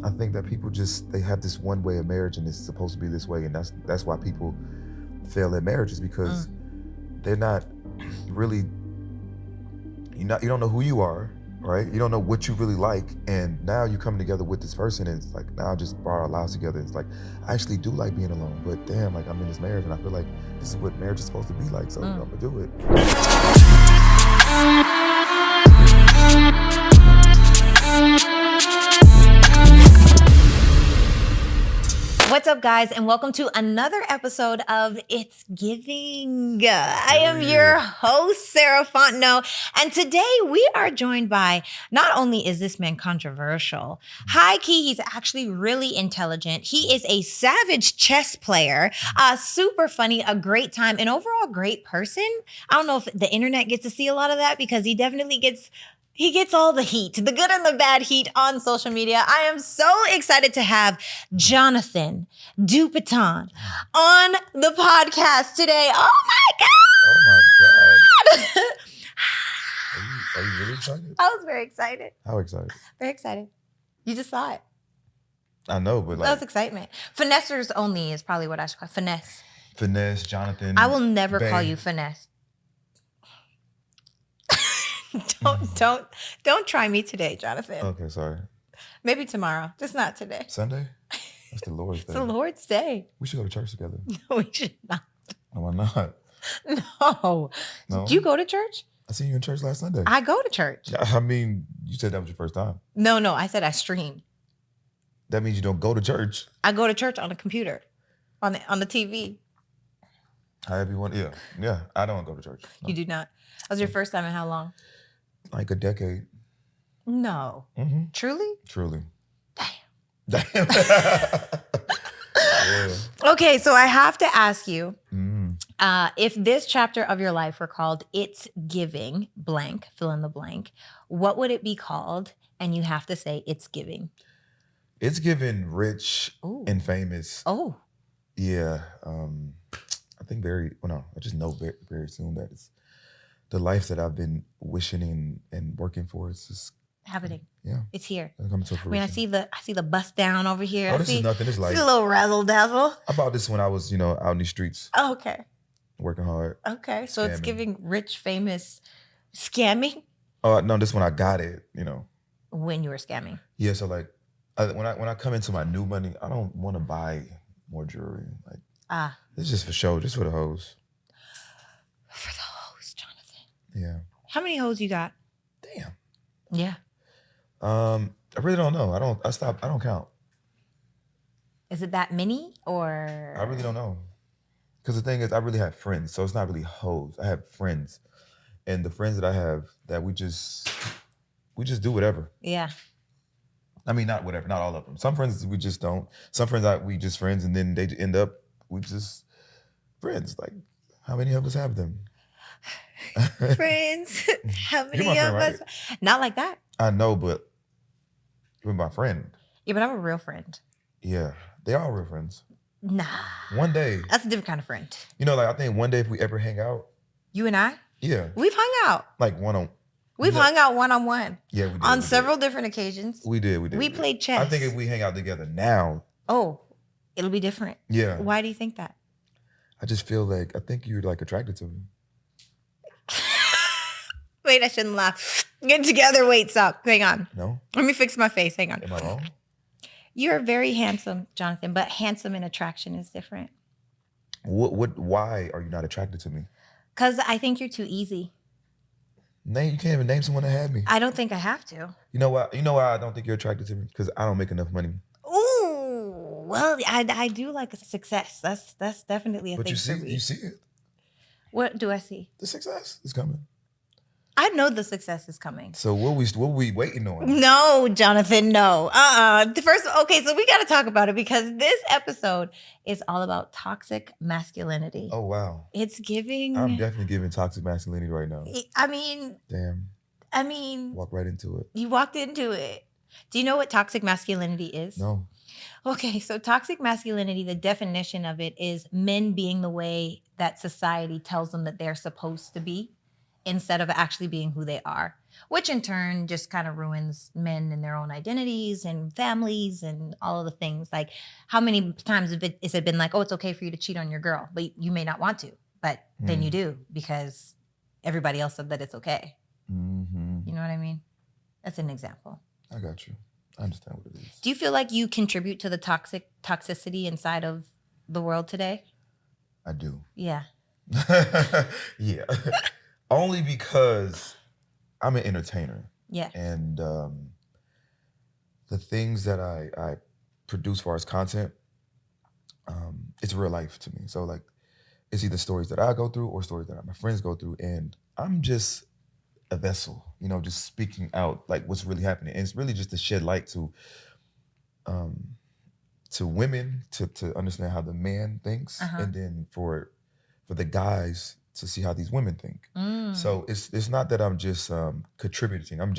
I think that people they have this one way of marriage and it's supposed to be this way, and that's why people fail at marriages, because they're not really, you don't know who you are, right? You don't know what you really like, and now you come together with this person and it's like, now I just brought our lives together. It's like, I actually do like being alone, but damn, like I'm in this marriage and I feel like this is what marriage is supposed to be like, so I'm gonna do it. What's up, guys, and welcome to another episode of It's Giving. I am your host, Sarah Fontenot, and today we are joined by, not only is this man controversial, high-key, he's actually really intelligent. He is a savage chess player, super funny, a great time, an overall great person. I don't know if the internet gets to see a lot of that because he definitely gets all the heat, the good and the bad heat on social media. I am so excited to have Jonathan Dupiton on the podcast today. Oh my God! Are you really excited? I was very excited. How excited? Very excited. You just saw it. I know, but like... That was excitement. Finessers only is probably what I should call it. Finesse. Finesse, Jonathan. I will never call you finesse. Don't try me today, Jonathan. Okay, sorry. Maybe tomorrow, just not today. Sunday? That's the Lord's Day. It's the Lord's Day. We should go to church together. No, we should not. No, why not? No. Did you go to church? I seen you in church last Sunday. I go to church. I mean, you said that was your first time. No, I said I stream. That means you don't go to church. I go to church on the computer, on the TV. However you want. Yeah. I don't go to church. No. You do not. That was your first time in how long? Like a decade. No. Mm-hmm. Truly? Truly. Damn. Yeah. Okay, so I have to ask you, if this chapter of your life were called It's Giving, blank, fill in the blank, what would it be called? And you have to say it's giving. It's giving rich and famous. Oh. Yeah. I think I just know very, very soon that it's the life that I've been wishing and working for. It's just happening. Yeah. It's here. It's coming to fruition. I mean, I see the bust down over here. Oh, this is nothing. It's like a little razzle dazzle. I bought this when I was, out in the streets. Oh, okay. Working hard. Okay. So it's giving rich, famous, scamming? Oh, no, this when I got it, When you were scamming. Yeah, so like when I come into my new money, I don't want to buy more jewelry. Like it's just for show, just for the hoes. For the hoes, Jonathan. Yeah. How many hoes you got? Damn. Yeah. I really don't know. I don't count. Is it that many or? I really don't know. Because the thing is, I really have friends, so it's not really hoes. I have friends, and the friends that I have, that we just do whatever. Yeah. I mean, not whatever, not all of them. Some friends we just don't. Some friends we just friends, and then they end up we just friends. Like, how many of us have them? Friends, how many You're my friend, of us? right? Not like that. I know, but you're my friend. Yeah, but I'm a real friend. Yeah, they are real friends. Nah. One day. That's a different kind of friend. I think one day if we ever hang out. You and I? Yeah. We've hung out. Like one-on-one. We've hung out one-on-one. Yeah, we did. On several different occasions. We did. We played chess. I think if we hang out together now. Oh, it'll be different. Yeah. Why do you think that? I just feel like, I think you're like attracted to me. Wait, I shouldn't laugh. Get together. Wait, stop. Hang on. No? Let me fix my face. Hang on. Am I wrong? You're very handsome, Jonathan, but handsome and attraction is different. Why are you not attracted to me? Because I think you're too easy. You can't even name someone that had me. I don't think I have to. You know why? You know why I don't think you're attracted to me? Because I don't make enough money. Ooh, well, I do like a success. That's definitely a thing for me. But you see it. What do I see? The success is coming. I know the success is coming. So what we waiting on? No, Jonathan, no. First, okay, so we got to talk about it because this episode is all about toxic masculinity. Oh, wow. It's giving. I'm definitely giving toxic masculinity right now. I mean. Damn. Walk right into it. You walked into it. Do you know what toxic masculinity is? No. Okay, so toxic masculinity, the definition of it is men being the way that society tells them that they're supposed to be, instead of actually being who they are. Which in turn just kind of ruins men and their own identities and families and all of the things. Like, how many times has it been like, oh, it's okay for you to cheat on your girl, but you may not want to, but then you do because everybody else said that it's okay. Mm-hmm. You know what I mean? That's an example. I got you. I understand what it is. Do you feel like you contribute to the toxicity inside of the world today? I do. Yeah. Yeah. Only because I'm an entertainer. Yeah. And the things that I produce for as content, it's real life to me. So like, it's either stories that I go through or stories that my friends go through. And I'm just a vessel, just speaking out like what's really happening. And it's really just to shed light to women to understand how the man thinks, and then for the guys to see how these women think. So it's not that I'm just contributing. I'm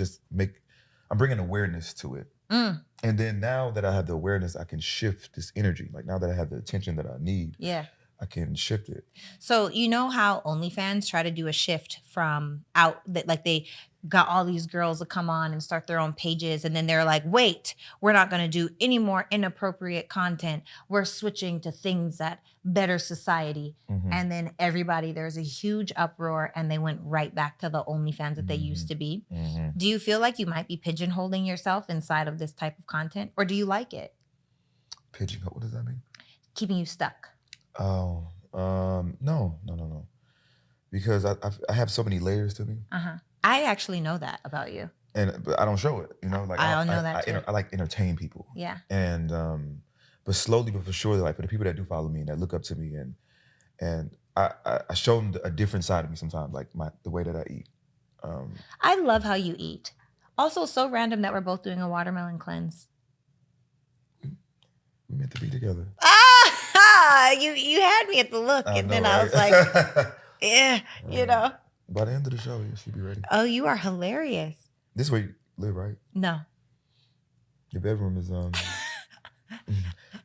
bringing awareness to it. And then now that I have the awareness, I can shift this energy. Like now that I have the attention that I need, I can shift it. So you know how OnlyFans try to do a shift from out that, like, they got all these girls to come on and start their own pages, and then they're like, wait, we're not going to do any more inappropriate content. We're switching to things that better society. And then there's a huge uproar, and they went right back to the OnlyFans that they used to be. Do you feel like you might be pigeonholing yourself inside of this type of content, or do you like it? Pigeonhole, what does that mean? Keeping you stuck. Oh, no. Because I have so many layers to me. I actually know that about you. But I don't show it, Like I don't know that too. I like entertain people. Yeah. And but slowly but for sure, like for the people that do follow me and that look up to me, and I show them a different side of me sometimes, like the way that I eat. I love how you eat. Also, so random that we're both doing a watermelon cleanse. We meant to be together. You had me at the look, and then I was like, yeah, By the end of the show, you should be ready. Oh, you are hilarious. This is where you live, right? No. Your bedroom is what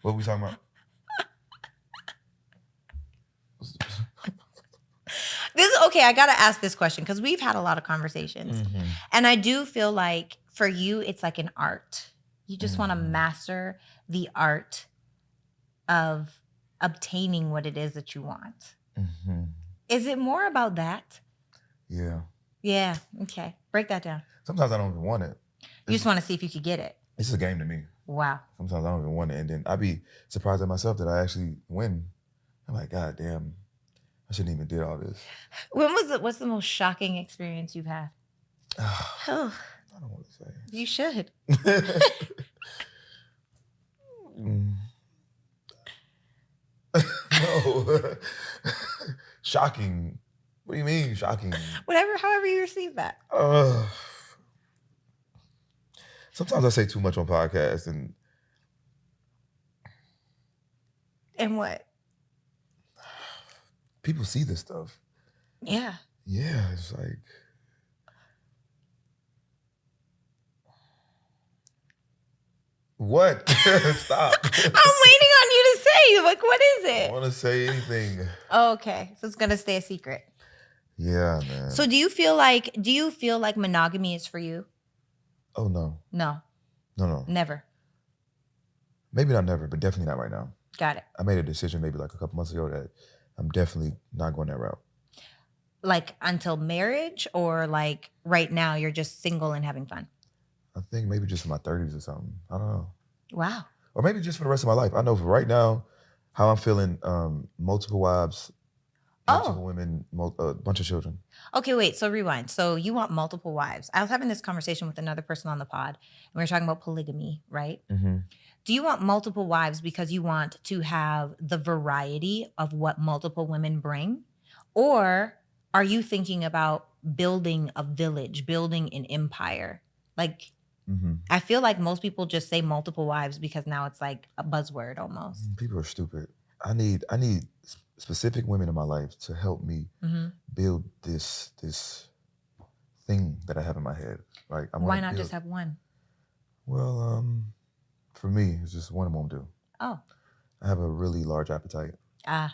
are we talking about? Okay, I gotta ask this question because we've had a lot of conversations, and I do feel like for you, it's like an art. You just want to master the art of obtaining what it is that you want. Is it more about that? Yeah. Yeah. Okay. Break that down. Sometimes I don't even want it. You just want to see if you could get it. It's just a game to me. Wow. Sometimes I don't even want it, and then I be surprised at myself that I actually win. I'm like, God damn, I shouldn't even did all this. What's the most shocking experience you've had? I don't want to say. You should. No. Shocking. What do you mean shocking? However you receive that. Sometimes I say too much on podcasts and what? People see this stuff. Yeah. Yeah, it's like what? Stop. I'm waiting on you to say. Like, what is it? I want to say anything. Oh, okay. So it's gonna stay a secret. Yeah, man. So do you feel like monogamy is for you? Oh no. No. Never. Maybe not never, but definitely not right now. Got it. I made a decision maybe like a couple months ago that I'm definitely not going that route. Like until marriage, or like right now you're just single and having fun? I think maybe just in my 30s or something. I don't know. Wow. Or maybe just for the rest of my life. I know for right now how I'm feeling, multiple wives, multiple women, a bunch of children. Okay, wait. So rewind. So you want multiple wives. I was having this conversation with another person on the pod, and we were talking about polygamy, right? Do you want multiple wives because you want to have the variety of what multiple women bring? Or are you thinking about building a village, building an empire? Like, I feel like most people just say multiple wives because now it's like a buzzword almost. People are stupid. I need specific women in my life to help me build this thing that I have in my head. Like, why not just have one? Well, for me, it's just one won't do. Oh. I have a really large appetite. And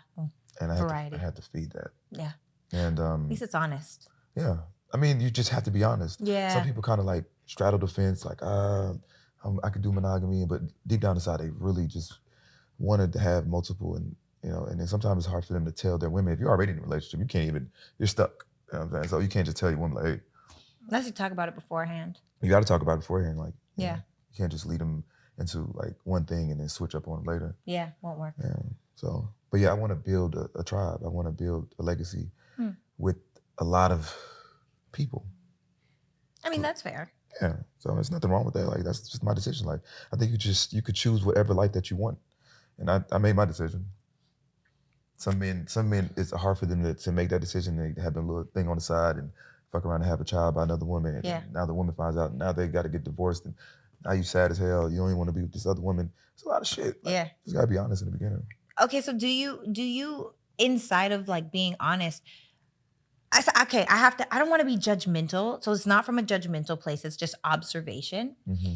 I have to feed that. Yeah. And at least it's honest. Yeah. I mean, you just have to be honest. Yeah. Some people kind of like straddle the fence, like, I could do monogamy, but deep down inside, they really just wanted to have multiple, and and then sometimes it's hard for them to tell their women. If you're already in a relationship, you can't even, you're stuck. You know what I'm saying? So you can't just tell your woman, like, hey. Unless you talk about it beforehand. You got to talk about it beforehand, like, yeah. You can't just lead them into like one thing and then switch up on it later. Yeah, won't work. Yeah. So, but yeah, I want to build a tribe. I want to build a legacy with a lot of people. I mean, that's fair. Yeah. So there's nothing wrong with that. Like, that's just my decision. Like, I think you could choose whatever life that you want. And I made my decision. Some men, it's hard for them to make that decision. They have a little thing on the side and fuck around and have a child by another woman. And now the woman finds out. Now they got to get divorced. And now you sad as hell. You don't even want to be with this other woman. It's a lot of shit. Like, you just got to be honest in the beginning. Okay, so do you inside of like being honest, I don't want to be judgmental. So it's not from a judgmental place. It's just observation. Mm-hmm.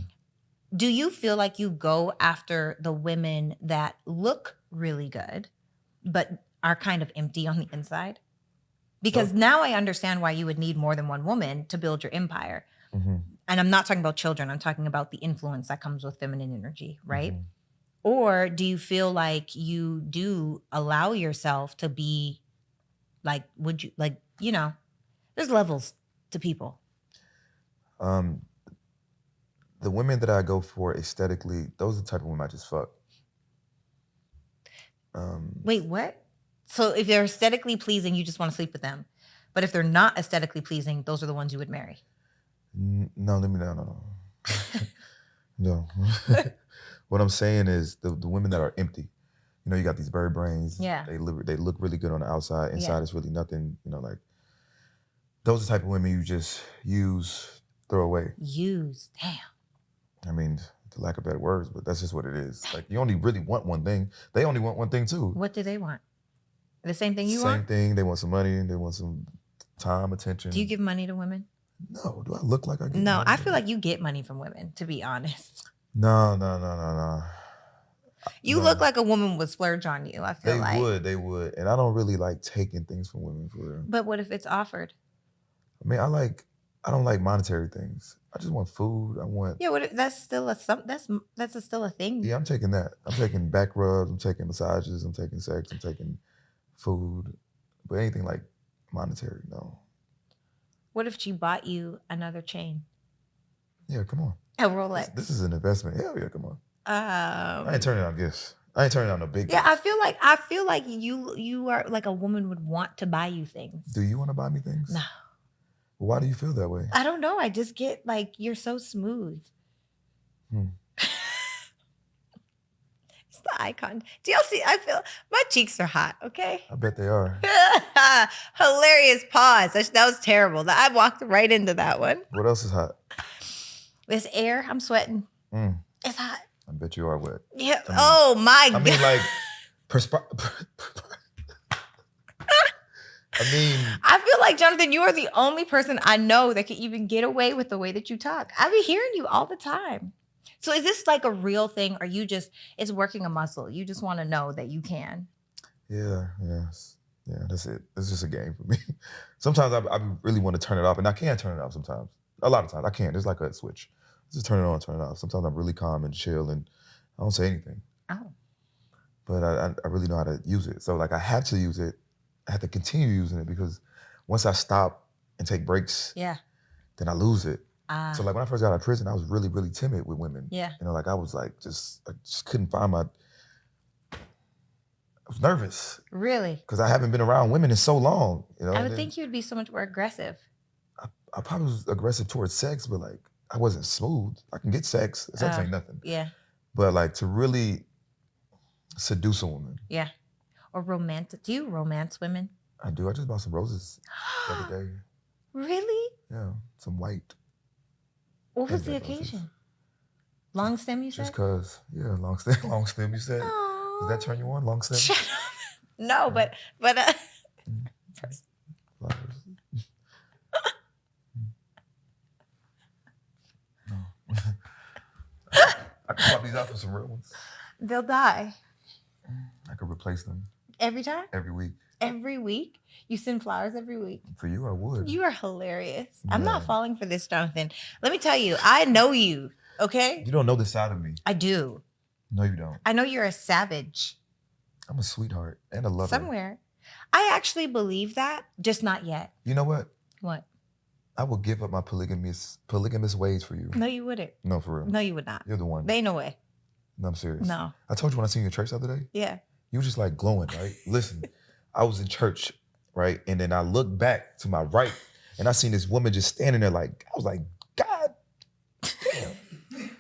Do you feel like you go after the women that look really good, but are kind of empty on the inside? Because now I understand why you would need more than one woman to build your empire. Mm-hmm. And I'm not talking about children. I'm talking about the influence that comes with feminine energy, right? Mm-hmm. Or do you feel like you do allow yourself to be like, would you like, there's levels to people. The women that I go for aesthetically, those are the type of women I just fuck. Wait, what? So if they're aesthetically pleasing, you just want to sleep with them. But if they're not aesthetically pleasing, those are the ones you would marry. No. No. What I'm saying is the women that are empty. You got these bird brains. Yeah. They look really good on the outside. Inside it's really nothing. Like those are the type of women you just use, throw away. Use, damn. I mean, for lack of better words, but that's just what it is. Like, you only really want one thing. They only want one thing too. What do they want? The same thing you want? Same thing. They want some money. They want some time, attention. Do you give money to women? No. Do I look like I give money? No, I feel like you get money from women, to be honest. No. You look like a woman would splurge on you, I feel like. They would. And I don't really like taking things from women for real. But what if it's offered? I mean, I don't like monetary things. I just want food. I want. Yeah, that's still still a thing. Yeah, I'm taking that. I'm taking back rubs. I'm taking massages. I'm taking sex. I'm taking food. But anything like monetary, no. What if she bought you another chain? Yeah, come on. A Rolex. This is an investment. Hell yeah, come on. I ain't turning down gifts. I ain't turning down no big gifts. Yeah, I feel like you are like a woman would want to buy you things. Do you want to buy me things? No. Why do you feel that way? I don't know. I just get like, you're so smooth. It's the icon. Do y'all see? I feel my cheeks are hot. Okay. I bet they are. Hilarious pause. That was terrible. I walked right into that one. What else is hot? This air. I'm sweating. It's hot. I bet you are wet. Yeah. Oh my God. I mean, like, I feel like, Jonathan, you are the only person I know that can even get away with the way that you talk. I be hearing you all the time. So is this like a real thing, or it's working a muscle? You just want to know that you can. Yeah, that's it. It's just a game for me. Sometimes I really want to turn it off, and I can turn it off sometimes. A lot of times I can't. There's like a switch. Just turn it on, turn it off. Sometimes I'm really calm and chill, and I don't say anything. Oh. But I really know how to use it. So like I had to use it. I had to continue using it because once I stop and take breaks, then I lose it. So like when I first got out of prison, I was really, really timid with women. Yeah. Like I was like, I just couldn't find I was nervous. Really? Because I haven't been around women in so long. I would think you would be so much more aggressive. I probably was aggressive towards sex, but like I wasn't smooth. I can get sex. Sex ain't nothing. Yeah. But like to really seduce a woman. Yeah. Or romantic. Do you romance women? I do. I just bought some roses the other day. Really? Yeah. Some white. What was the occasion? Roses. Long stem, you said? Just cause. Yeah, long stem, you said. Aww. Does that turn you on, long stem? Shut up. No, but first. Flowers. No. I can swap these out for some real ones. They'll die. I could replace them. Every time? Every week. every week? You send flowers every week? For you, I would. You are hilarious. I'm not Man. falling for this, Jonathan. Let me tell you, I know you, okay? You don't know this side of me. I do. No, you don't. I know you're a savage. I'm a sweetheart and a lover. Somewhere. I actually believe that, just not yet. You know what? What? I will give up my polygamous ways for you. No, you wouldn't. No, for real. No, you would not. You're the one. There ain't no way. No, I'm serious. No. I told you when I seen you in church the other day. Yeah. You were just like glowing, right? Listen, I was in church, right? And then I looked back to my right and I seen this woman just standing there like, I was like, God damn.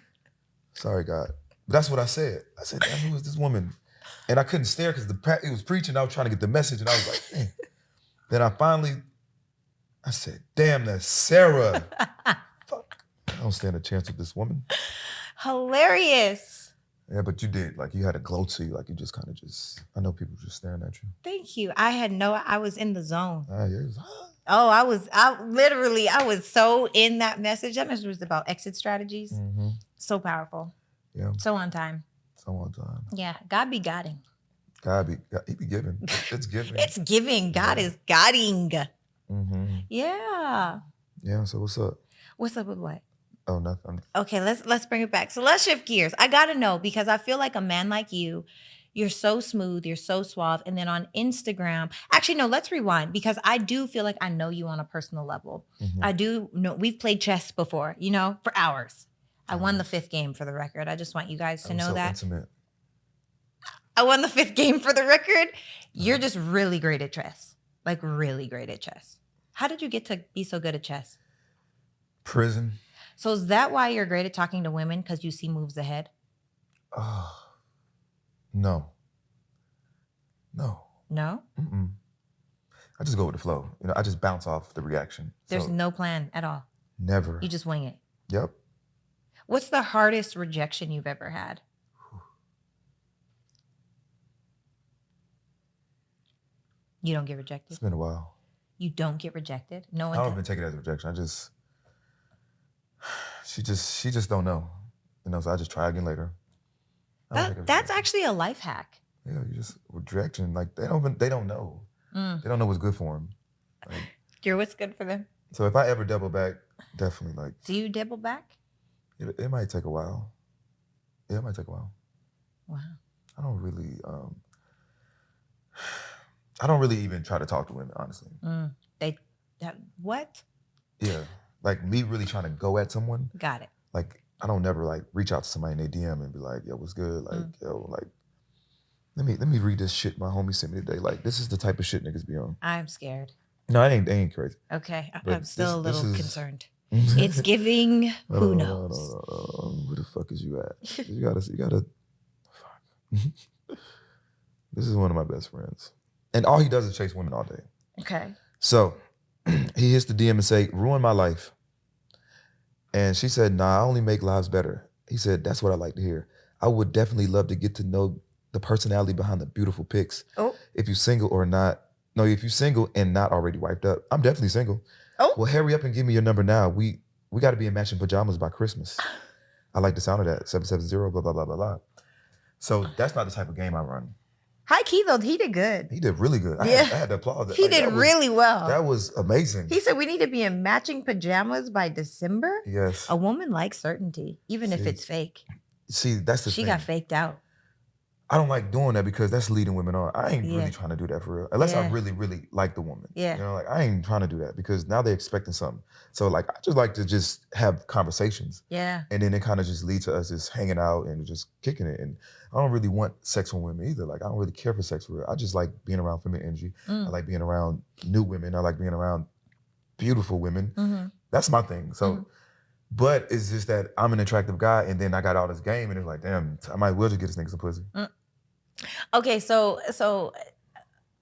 Sorry, God. But that's what I said. I said, damn, who is this woman? And I couldn't stare because it was preaching. I was trying to get the message and I was like, damn. Then I said, damn, that's Sarah. Fuck. I don't stand a chance with this woman. Hilarious. Yeah, but you did. Like, you had a glow to you. Like, you just kind of I know people just staring at you. Thank you. I was in the zone. Ah, yeah. Oh, I was so in that message. That message was about exit strategies. Mm-hmm. So powerful. Yeah. So on time. So on time. Yeah. God be guiding. God, he be giving. It's giving. It's giving. God is guiding. Mm-hmm. Yeah. Yeah, so what's up? What's up with what? Oh, nothing. Okay, let's bring it back. So let's shift gears. I gotta know, because I feel like a man like you, you're so smooth, you're so suave. And then on Instagram, actually, no, let's rewind, because I do feel like I know you on a personal level. Mm-hmm. I do know we've played chess before, for hours. I won the 5th game, for the record. I just want you guys to know so that. Intimate. I won the 5th game, for the record. You're just really great at chess. Like, really great at chess. How did you get to be so good at chess? Prison. So is that why you're great at talking to women? Because you see moves ahead? No. No? Mm-mm. I just go with the flow. I just bounce off the reaction. There's no plan at all. Never. You just wing it. Yep. What's the hardest rejection you've ever had? You don't get rejected? It's been a while. You don't get rejected? No one I don't does. even take it as a rejection. She just don't know. So I just try again later. That's actually a life hack. Yeah, you just rejection. Like, they don't know. They don't know what's good for them. Like, You're what's good for them. so if I ever double back, definitely like. Do you double back? It might take a while. Yeah, it might take a while. Wow. I don't really even try to talk to women, honestly. What? Yeah. Like, me really trying to go at someone. Got it. Like, I don't never like reach out to somebody in their DM and be like, yo, what's good? Like, yo, like, let me read this shit my homie sent me today. Like, this is the type of shit niggas be on. I'm scared. No, it ain't crazy. Okay. But I'm still a little concerned. It's It's giving, who knows? Where the fuck is you at? You gotta, fuck. This is one of my best friends. And all he does is chase women all day. Okay. So he hits the DM and say, ruin my life. And she said, nah, I only make lives better. He said, that's what I like to hear. I would definitely love to get to know the personality behind the beautiful pics. Oh. If you're single and not already wiped up. I'm definitely single. Oh. Well, hurry up and give me your number now. We got to be in matching pajamas by Christmas. I like the sound of that. 770, blah, blah, blah, blah, blah. So that's not the type of game I run. High key, though, he did good. He did really good. I had to applaud that. He did really well. That was amazing. He said we need to be in matching pajamas by December. Yes. A woman likes certainty, even if it's fake. See, that's the thing. She got faked out. I don't like doing that because that's leading women on. I ain't really trying to do that for real. Unless I really, really like the woman. Yeah. Like, I ain't trying to do that because now they're expecting something. So like, I just like to just have conversations. Yeah. And then it kind of just leads to us just hanging out and just kicking it. And I don't really want sex with women either. Like, I don't really care for sex for real. I just like being around feminine energy. I like being around new women. I like being around beautiful women. Mm-hmm. That's my thing. So, but it's just that I'm an attractive guy and then I got all this game and it's like, damn, I might as well just get this nigga some pussy. Okay, so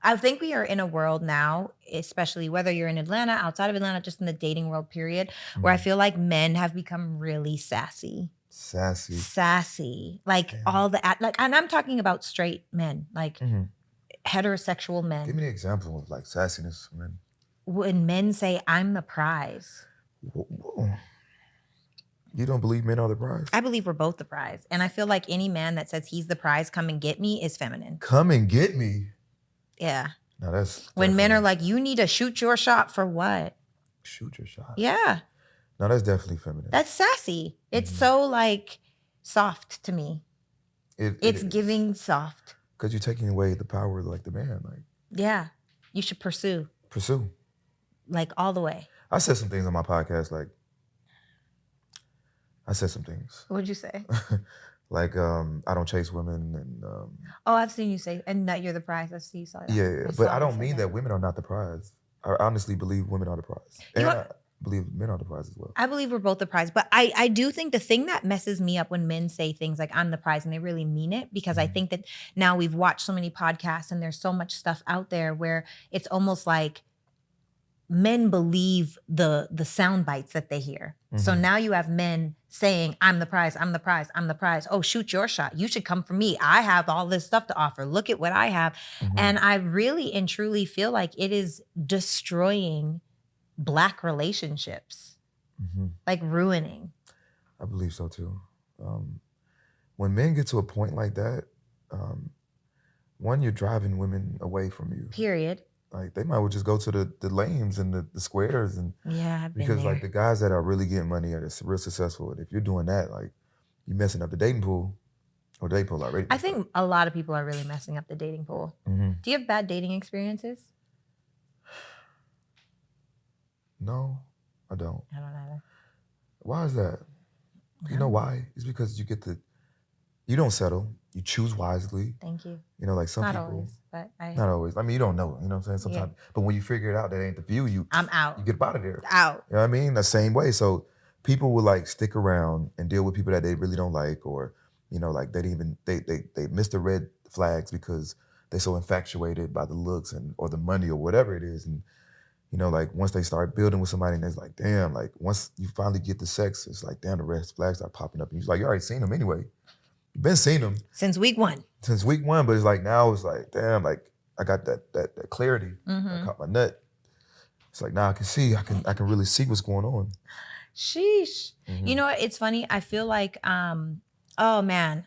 I think we are in a world now, especially whether you're in Atlanta, outside of Atlanta, just in the dating world period, where I feel like men have become really sassy. Sassy. Like all the, and I'm talking about straight men, like heterosexual men. Give me an example of like sassiness, man. When men say, I'm the prize. Whoa. You don't believe men are the prize? I believe we're both the prize. And I feel like any man that says he's the prize, come and get me, is feminine. Come and get me? Yeah. Now that's when men definitely- are like, you need to shoot your shot for what? shoot your shot. Yeah. No, that's definitely feminine. That's sassy. It's Mhm. so like soft to me. It's giving soft. Because you're taking away the power of like the man. Like, Yeah. You should pursue. Like all the way. I said some things on my podcast, like I said some things. What'd you say? Like I don't chase women and Oh, I've seen you say, and that you're the prize. I see you saw that. yeah, I but saw I you don't say mean that women are not the prize. I honestly believe women are the prize. You And know I believe men are the prize as well. I believe we're both the prize, but I do think the thing that messes me up when men say things like I'm the prize and they really mean it, because I Mhm. think that now we've watched so many podcasts and there's so much stuff out there where it's almost like men believe the sound bites that they hear. So Mhm. now you have men saying, I'm the prize, I'm the prize, I'm the prize. Oh, shoot your shot. You should come for me. I have all this stuff to offer. Look at what I have. Mhm. And I really and truly feel like it is destroying Black relationships, Mhm. like ruining. I believe so too. When men get to a point like that, one, you're driving women away from you. Period. Like they might well just go to the lanes and the squares, and Yeah, I've been because there. like the guys that are really getting money are real successful. And if you're doing that, like you're messing up the dating pool, or dating pool already. I think a lot of people are really messing up the dating pool. Mm-hmm. Do you have bad dating experiences? No, I don't. I don't either. Why is that? You know why? It's because you don't settle. You choose wisely. Thank you. You know, like some Not people. always, but Not always. I mean, you don't know. You know what I'm saying? Sometimes, but when you figure it out, that ain't the view. I'm out. You get out of there. Out. You know what I mean? The same way. So people will like stick around and deal with people that they really don't like, or you know, like they miss the red flags because they're so infatuated by the looks or the money or whatever it is. And you know, like once they start building with somebody, and it's like, damn, like once you finally get the sex, it's like, damn, the red flags start popping up. And you're like, you already seen them anyway. You've been seeing them Since week one. since week one, but it's like now it's like, damn, like I got that clarity. I caught my nut. It's like now I can see, I can really see what's going on. Sheesh. You know what? It's funny. I feel like, oh man.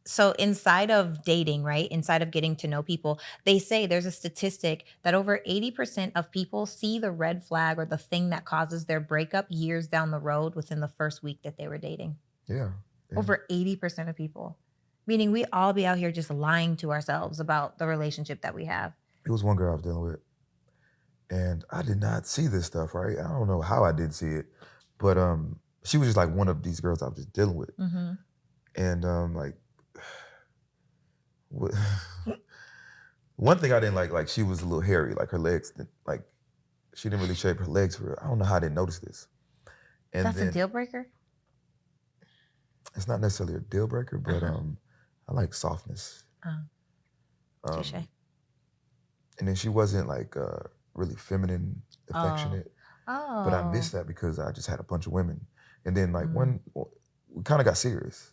So inside of dating, right? Inside of getting to know people, they say there's a statistic that over 80% of people see the red flag or the thing that causes their breakup years down the road within the first week that they were dating. Yeah. Over 80% of people. Meaning we all be out here just lying to ourselves about the relationship that we have. It was one girl I was dealing with, and I did not see this stuff, right? I don't know how I did see it, but she was just like one of these girls I was just dealing with. And like one thing I didn't like she was a little hairy, like her legs, like she didn't really shape her legs for real. I don't know how I didn't notice this. And That's then, a deal breaker? it's not necessarily a deal breaker, but I like softness. Touche. And then she wasn't like really feminine, affectionate. Oh. But I missed that because I just had a bunch of women. And then like we kind of got serious.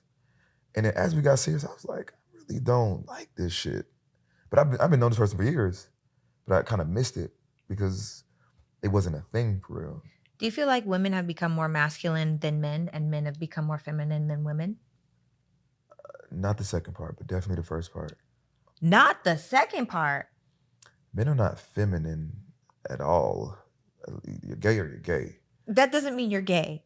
And then as we got serious, I was like, I really don't like this shit. But I've been knowing this person for years, but I kind of missed it because it wasn't a thing for real. Do you feel like women have become more masculine than men and men have become more feminine than women? Not the second part, but definitely the first part. Not the second part. Men are not feminine at all. You're gay or you're gay. That doesn't mean you're gay.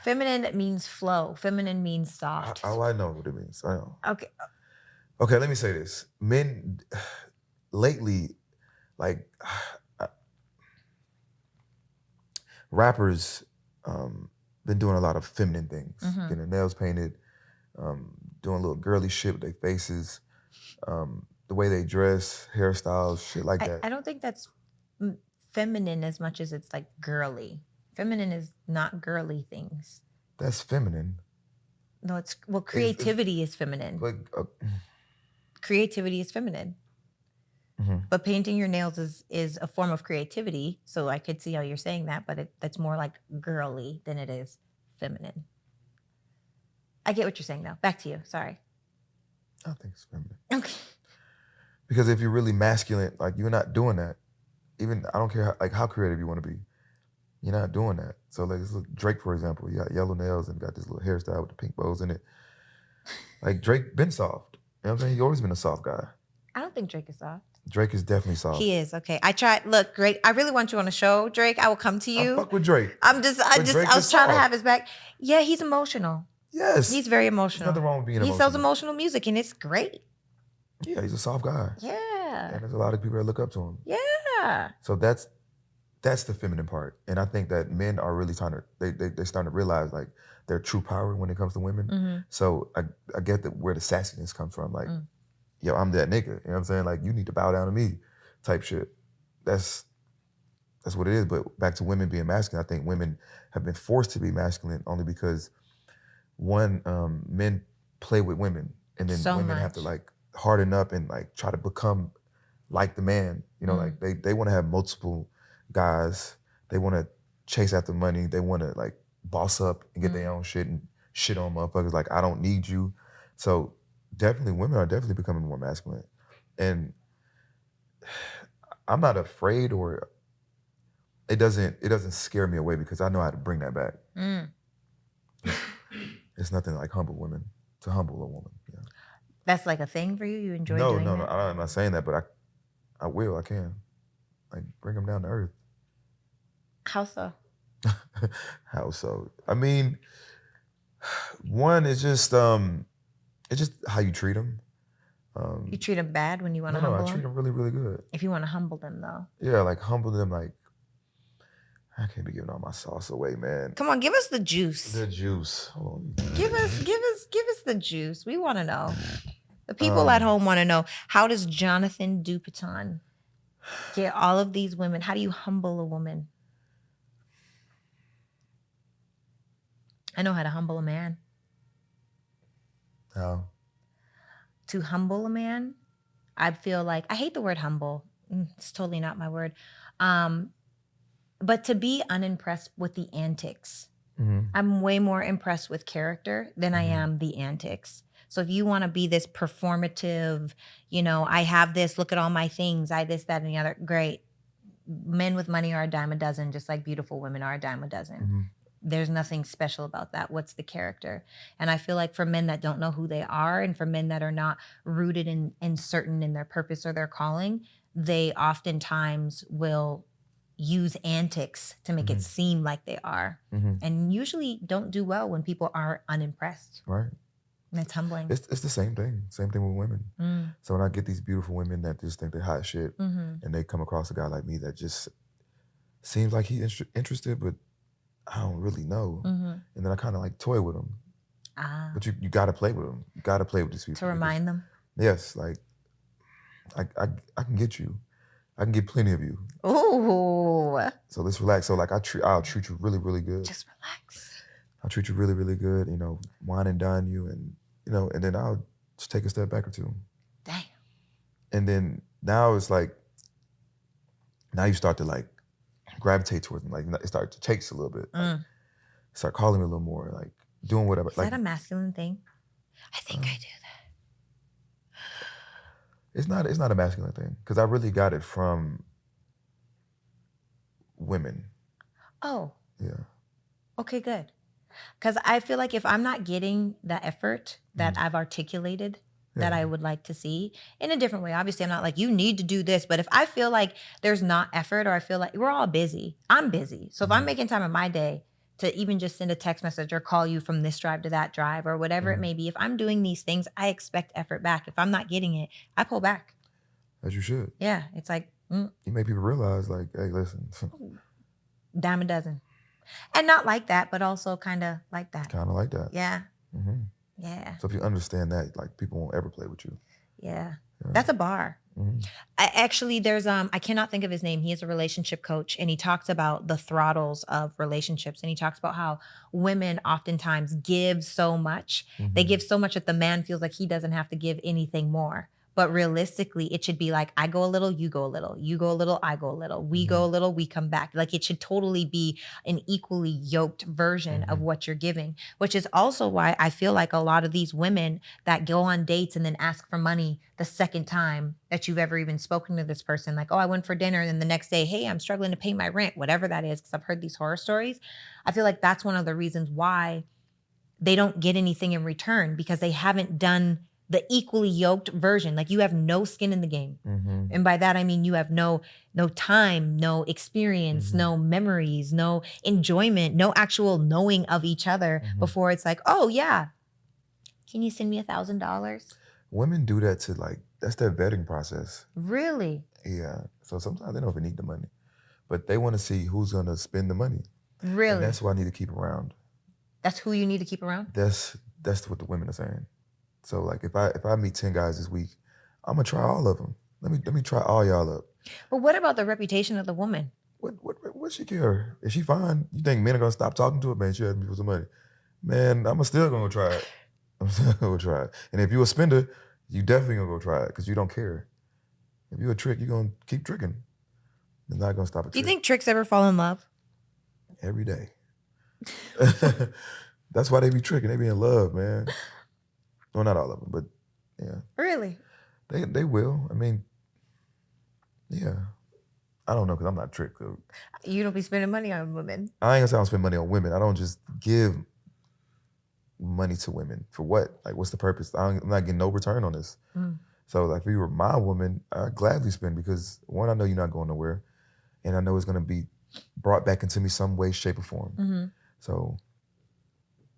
Feminine means flow. Feminine means soft. I know what it means. I know. Okay. Okay, let me say this. Men, lately, like, rappers been doing a lot of feminine things. Getting their nails painted, doing a little girly shit with their faces, the way they dress, hairstyles, shit like that. I don't think that's feminine as much as it's like girly. Feminine is not girly things. That's feminine. No, creativity is feminine. Like, creativity is feminine. But painting your nails is a form of creativity. So I could see how you're saying that, but that's more like girly than it is feminine. I get what you're saying though. Back to you. Sorry. I think it's feminine. Okay. Because if you're really masculine, like you're not doing that. Even I don't care how creative you want to be, you're not doing that. So like Drake, for example, he got yellow nails and got this little hairstyle with the pink bows in it. Like Drake been soft. You know what I'm saying? He's always been a soft guy. I don't think Drake is soft. Drake is definitely soft. He is. Okay. I tried. Look, Drake, I really want you on the show, Drake. I will come to you. I fuck with Drake. I Drake was trying to have his back. Yeah, he's emotional. Yes. He's very There's emotional. nothing wrong with being emotional. He sells emotional music and it's great. Yeah, he's a soft guy. Yeah. And there's a lot of people that look up to him. Yeah. So that's the feminine part. And I think that men are really they're starting to realize like their true power when it comes to women. Mm-hmm. So I get that where the sassiness comes from. Like, yo, I'm that nigga. You know what I'm saying? Like, you need to bow down to me type shit. That's what it is. But back to women being masculine, I think women have been forced to be masculine only because one, men play with women, and then women have to like harden up and like try to become like the man. You know, like they want to have multiple guys. They want to chase after money. They want to like boss up and get their own shit and shit on motherfuckers. Like, I don't need you. So definitely, women are definitely becoming more masculine, and I'm not afraid, or it doesn't scare me away because I know how to bring that back. It's nothing like humble women to humble a woman. Yeah. That's like a thing for you? You enjoy doing that? No, I'm not saying that, but I can. Like, bring them down to earth. How so? How so? I mean, one is just it's just how you treat them. You treat them bad when you want to humble them? No, I treat them really, really good. If you want to humble them, though. Yeah, like humble them. Like, I can't be giving all my sauce away, man. Come on, give us the juice. The juice. Hold on. Give us the juice. We want to know. The people at home want to know, how does Jonathan Dupiton get all of these women? How do you humble a woman? I know how to humble a man. How? To humble a man, I feel like, I hate the word humble. It's totally not my word. But to be unimpressed with the antics. I'm way more impressed with character than I am the antics. So if you want to be this performative, you know, I have this, look at all my things, I this, that, and the other, great. Men with money are a dime a dozen, just like beautiful women are a dime a dozen. There's nothing special about that. What's the character? And I feel like for men that don't know who they are, and for men that are not rooted in certain in their purpose or their calling, they oftentimes will use antics to make it seem like they are. And usually don't do well when people are unimpressed. Right. And it's humbling. It's the same thing. Same thing with women. So when I get these beautiful women that just think they're hot shit, and they come across a guy like me that just seems like he's interested, but I don't really know. And then I kind of like toy with them. But you got to play with them. You got to play with these people. To remind them? Yes. Like, I can get you. I can get plenty of you. Ooh. So let's relax. So like I'll treat you really, really good. Just relax. I'll treat you really, really good, you know, wine and dine you, and you know, and then I'll just take a step back or two. Damn. And then now it's like, now you start to like gravitate towards them. Like, it starts to chase a little bit. Like, start calling me a little more, like doing whatever. Is that a masculine thing? I think I do that. It's not a masculine thing, because I really got it from women. Oh. Yeah. Okay, good. Because I feel like if I'm not getting the effort that I've articulated that I would like to see in a different way, obviously I'm not like, you need to do this, but if I feel like there's not effort, or I feel like we're all busy, I'm busy. So if I'm making time in my day to even just send a text message or call you from this drive to that drive or whatever it may be, if I'm doing these things, I expect effort back. If I'm not getting it, I pull back. As you should. Yeah, it's like... You make people realize, like, hey, listen. Dime a dozen. And not like that, but also kind of like that. Kind of like that. Yeah. Yeah. So if you understand that, like, people won't ever play with you. Yeah. That's a bar. There's I cannot think of his name. He is a relationship coach, and he talks about the throttles of relationships, and he talks about how women oftentimes give so much. They give so much that the man feels like he doesn't have to give anything more. But realistically, it should be like, I go a little, you go a little. You go a little, I go a little. We go a little, we come back. Like, it should totally be an equally yoked version of what you're giving, which is also why I feel like a lot of these women that go on dates and then ask for money the second time that you've ever even spoken to this person, like, oh, I went for dinner, and then the next day, hey, I'm struggling to pay my rent, whatever that is, because I've heard these horror stories. I feel like that's one of the reasons why they don't get anything in return, because they haven't done the equally yoked version. Like you have no skin in the game. Mm-hmm. And by that, I mean, you have no time, no experience, Mm-hmm. no memories, no enjoyment, no actual knowing of each other Mm-hmm. before it's like, oh yeah, can you send me $1,000? Women do that to like, that's their vetting process. Really? Yeah. So sometimes they don't even need the money, but they want to see who's going to spend the money. Really? And that's who I need to keep around. That's who you need to keep around? That's what the women are saying. So like if I meet 10 guys this week, I'm gonna try all of them. Let me try all y'all up. But what about the reputation of the woman? What she care? If she fine, you think men are gonna stop talking to her? Man, she asked me for some money. Man, I'm still gonna try it. I'm still gonna try it. And if you a spender, you definitely gonna go try it because you don't care. If you a trick, you're gonna keep tricking. You're not gonna stop a trick. Do you think tricks ever fall in love? Every day. That's why they be tricking. They be in love, man. Well, not all of them, but yeah. Really? They will. I mean, yeah. I don't know because I'm not tricked. So. You don't be spending money on women. I ain't gonna say I don't spend money on women. I don't just give money to women. For what? Like, what's the purpose? I'm not getting no return on this. Mm. So, like, if you were my woman, I'd gladly spend because, one, I know you're not going nowhere. And I know it's going to be brought back into me some way, shape, or form. Mm-hmm. So,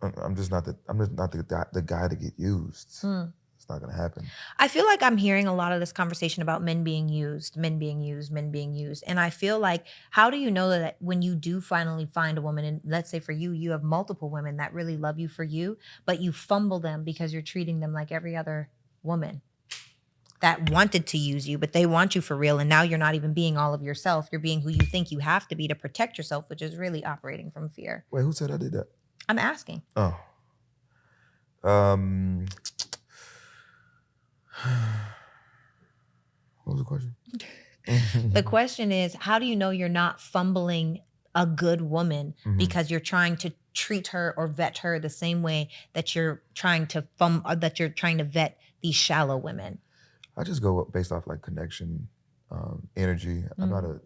I'm just not the guy to get used. Mm. It's not going to happen. I feel like I'm hearing a lot of this conversation about men being used, men being used, men being used. And I feel like, how do you know that when you do finally find a woman, and let's say for you, you have multiple women that really love you for you, but you fumble them because you're treating them like every other woman that wanted to use you, but they want you for real. And now you're not even being all of yourself. You're being who you think you have to be to protect yourself, which is really operating from fear. Wait, who said I did that? I'm asking. Oh. What was the question? The question is, how do you know you're not fumbling a good woman because you're trying to treat her or vet her the same way that you're trying to vet these shallow women? I just go based off like connection, energy. I know how to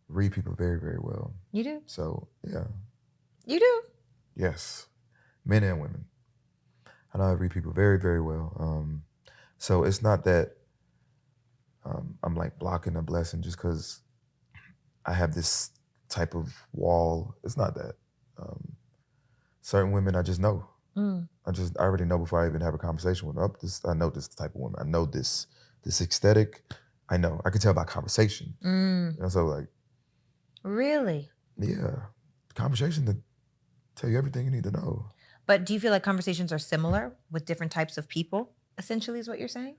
read people very, very well. You do? So yeah. You do? Yes, men and women. I know how to read people very, very well. So it's not that I'm like blocking a blessing just because I have this type of wall. It's not that. Certain women I just know. I already know before I even have a conversation with them. I know this type of woman. I know this aesthetic. I know. I can tell by conversation. And so like. Really? Yeah. Conversation to tell you everything you need to know. But do you feel like conversations are similar with different types of people, essentially is what you're saying?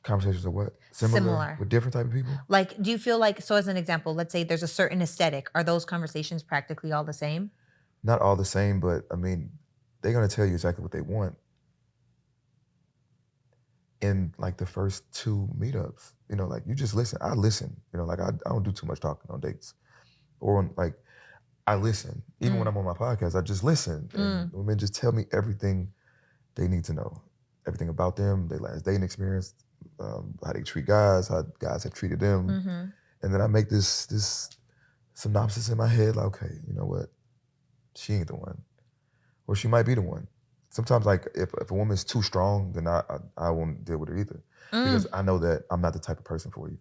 Conversations are what? Similar. With different type of people? Like, do you feel like, so as an example, let's say there's a certain aesthetic. Are those conversations practically all the same? Not all the same, but I mean, they're going to tell you exactly what they want in like the first 2 meetups. You know, like you just listen. I listen. You know, like I don't do too much talking on dates. Or on, like, I listen. Even when I'm on my podcast, I just listen. And women just tell me everything they need to know. Everything about them, their last dating experience, how they treat guys, how guys have treated them. And then I make this synopsis in my head, like, okay, you know what? She ain't the one. Or she might be the one. Sometimes, like, if a woman's too strong, then I won't deal with her either. Because I know that I'm not the type of person for you.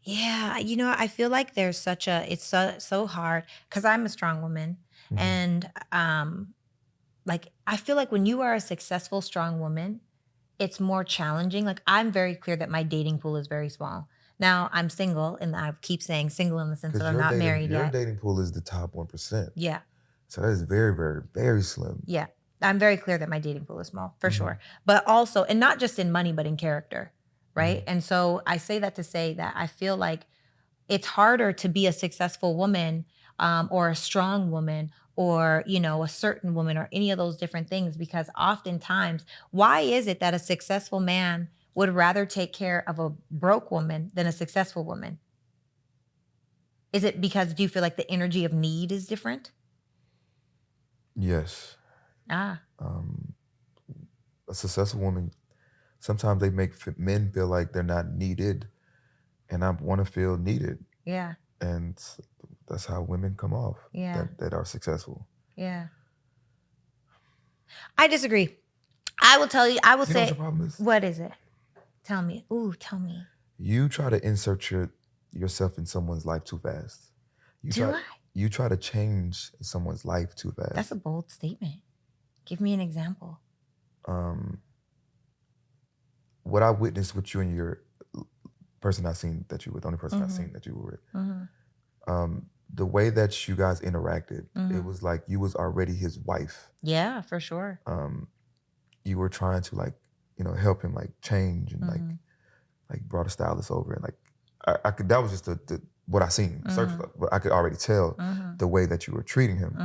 Yeah, you know, I feel like there's it's so hard because I'm a strong woman. And like, I feel like when you are a successful, strong woman, it's more challenging. Like, I'm very clear that my dating pool is very small. Now, I'm single, and I keep saying single in the sense that I'm not married yet. Your dating pool is the top 1%. Yeah. So that is very, very, very slim. Yeah. I'm very clear that my dating pool is small, for sure. But also, and not just in money, but in character, right? And so I say that to say that I feel like it's harder to be a successful woman or a strong woman or, you know, a certain woman or any of those different things, because oftentimes, why is it that a successful man would rather take care of a broke woman than a successful woman? Is it because, do you feel like the energy of need is different? Yes. A successful woman, sometimes they make men feel like they're not needed, and I want to feel needed. Yeah. And that's how women come off. Yeah. That are successful. Yeah. I disagree. I will tell you. I will You know what say. your problem is? What is it? Tell me. Ooh, tell me. You try to insert yourself in someone's life too fast. You try to change someone's life too fast. That's a bold statement. Give me an example. What I witnessed with you and your person I seen that you were, the only person I seen that you were with, the way that you guys interacted, it was like you was already his wife. Yeah, for sure. You were trying to like, help him like change and like brought a stylist over and like I could, that was just what I seen surface level, but I could already tell the way that you were treating him.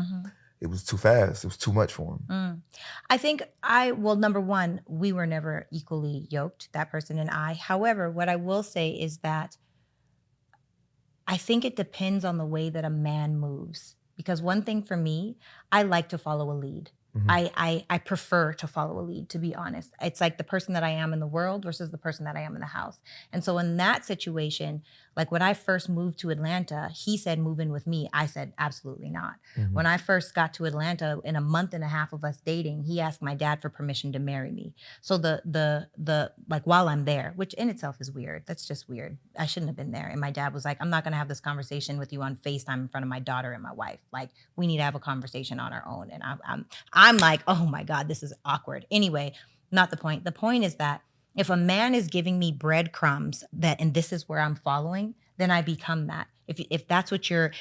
It was too fast. It was too much for him. I think number one, we were never equally yoked, that person and I. However, what I will say is that I think it depends on the way that a man moves. Because one thing for me, I like to follow a lead. I prefer to follow a lead, to be honest. It's like the person that I am in the world versus the person that I am in the house. And so in that situation, like when I first moved to Atlanta, he said, move in with me. I said, absolutely not. When I first got to Atlanta, in a month and a half of us dating, he asked my dad for permission to marry me. So the like while I'm there, which in itself is weird. That's just weird. I shouldn't have been there. And my dad was like, I'm not going to have this conversation with you on FaceTime in front of my daughter and my wife. Like, we need to have a conversation on our own. And I'm like, oh my God, this is awkward. Anyway, not the point. The point is that if a man is giving me breadcrumbs and this is where I'm following, then I become that. If that's what you're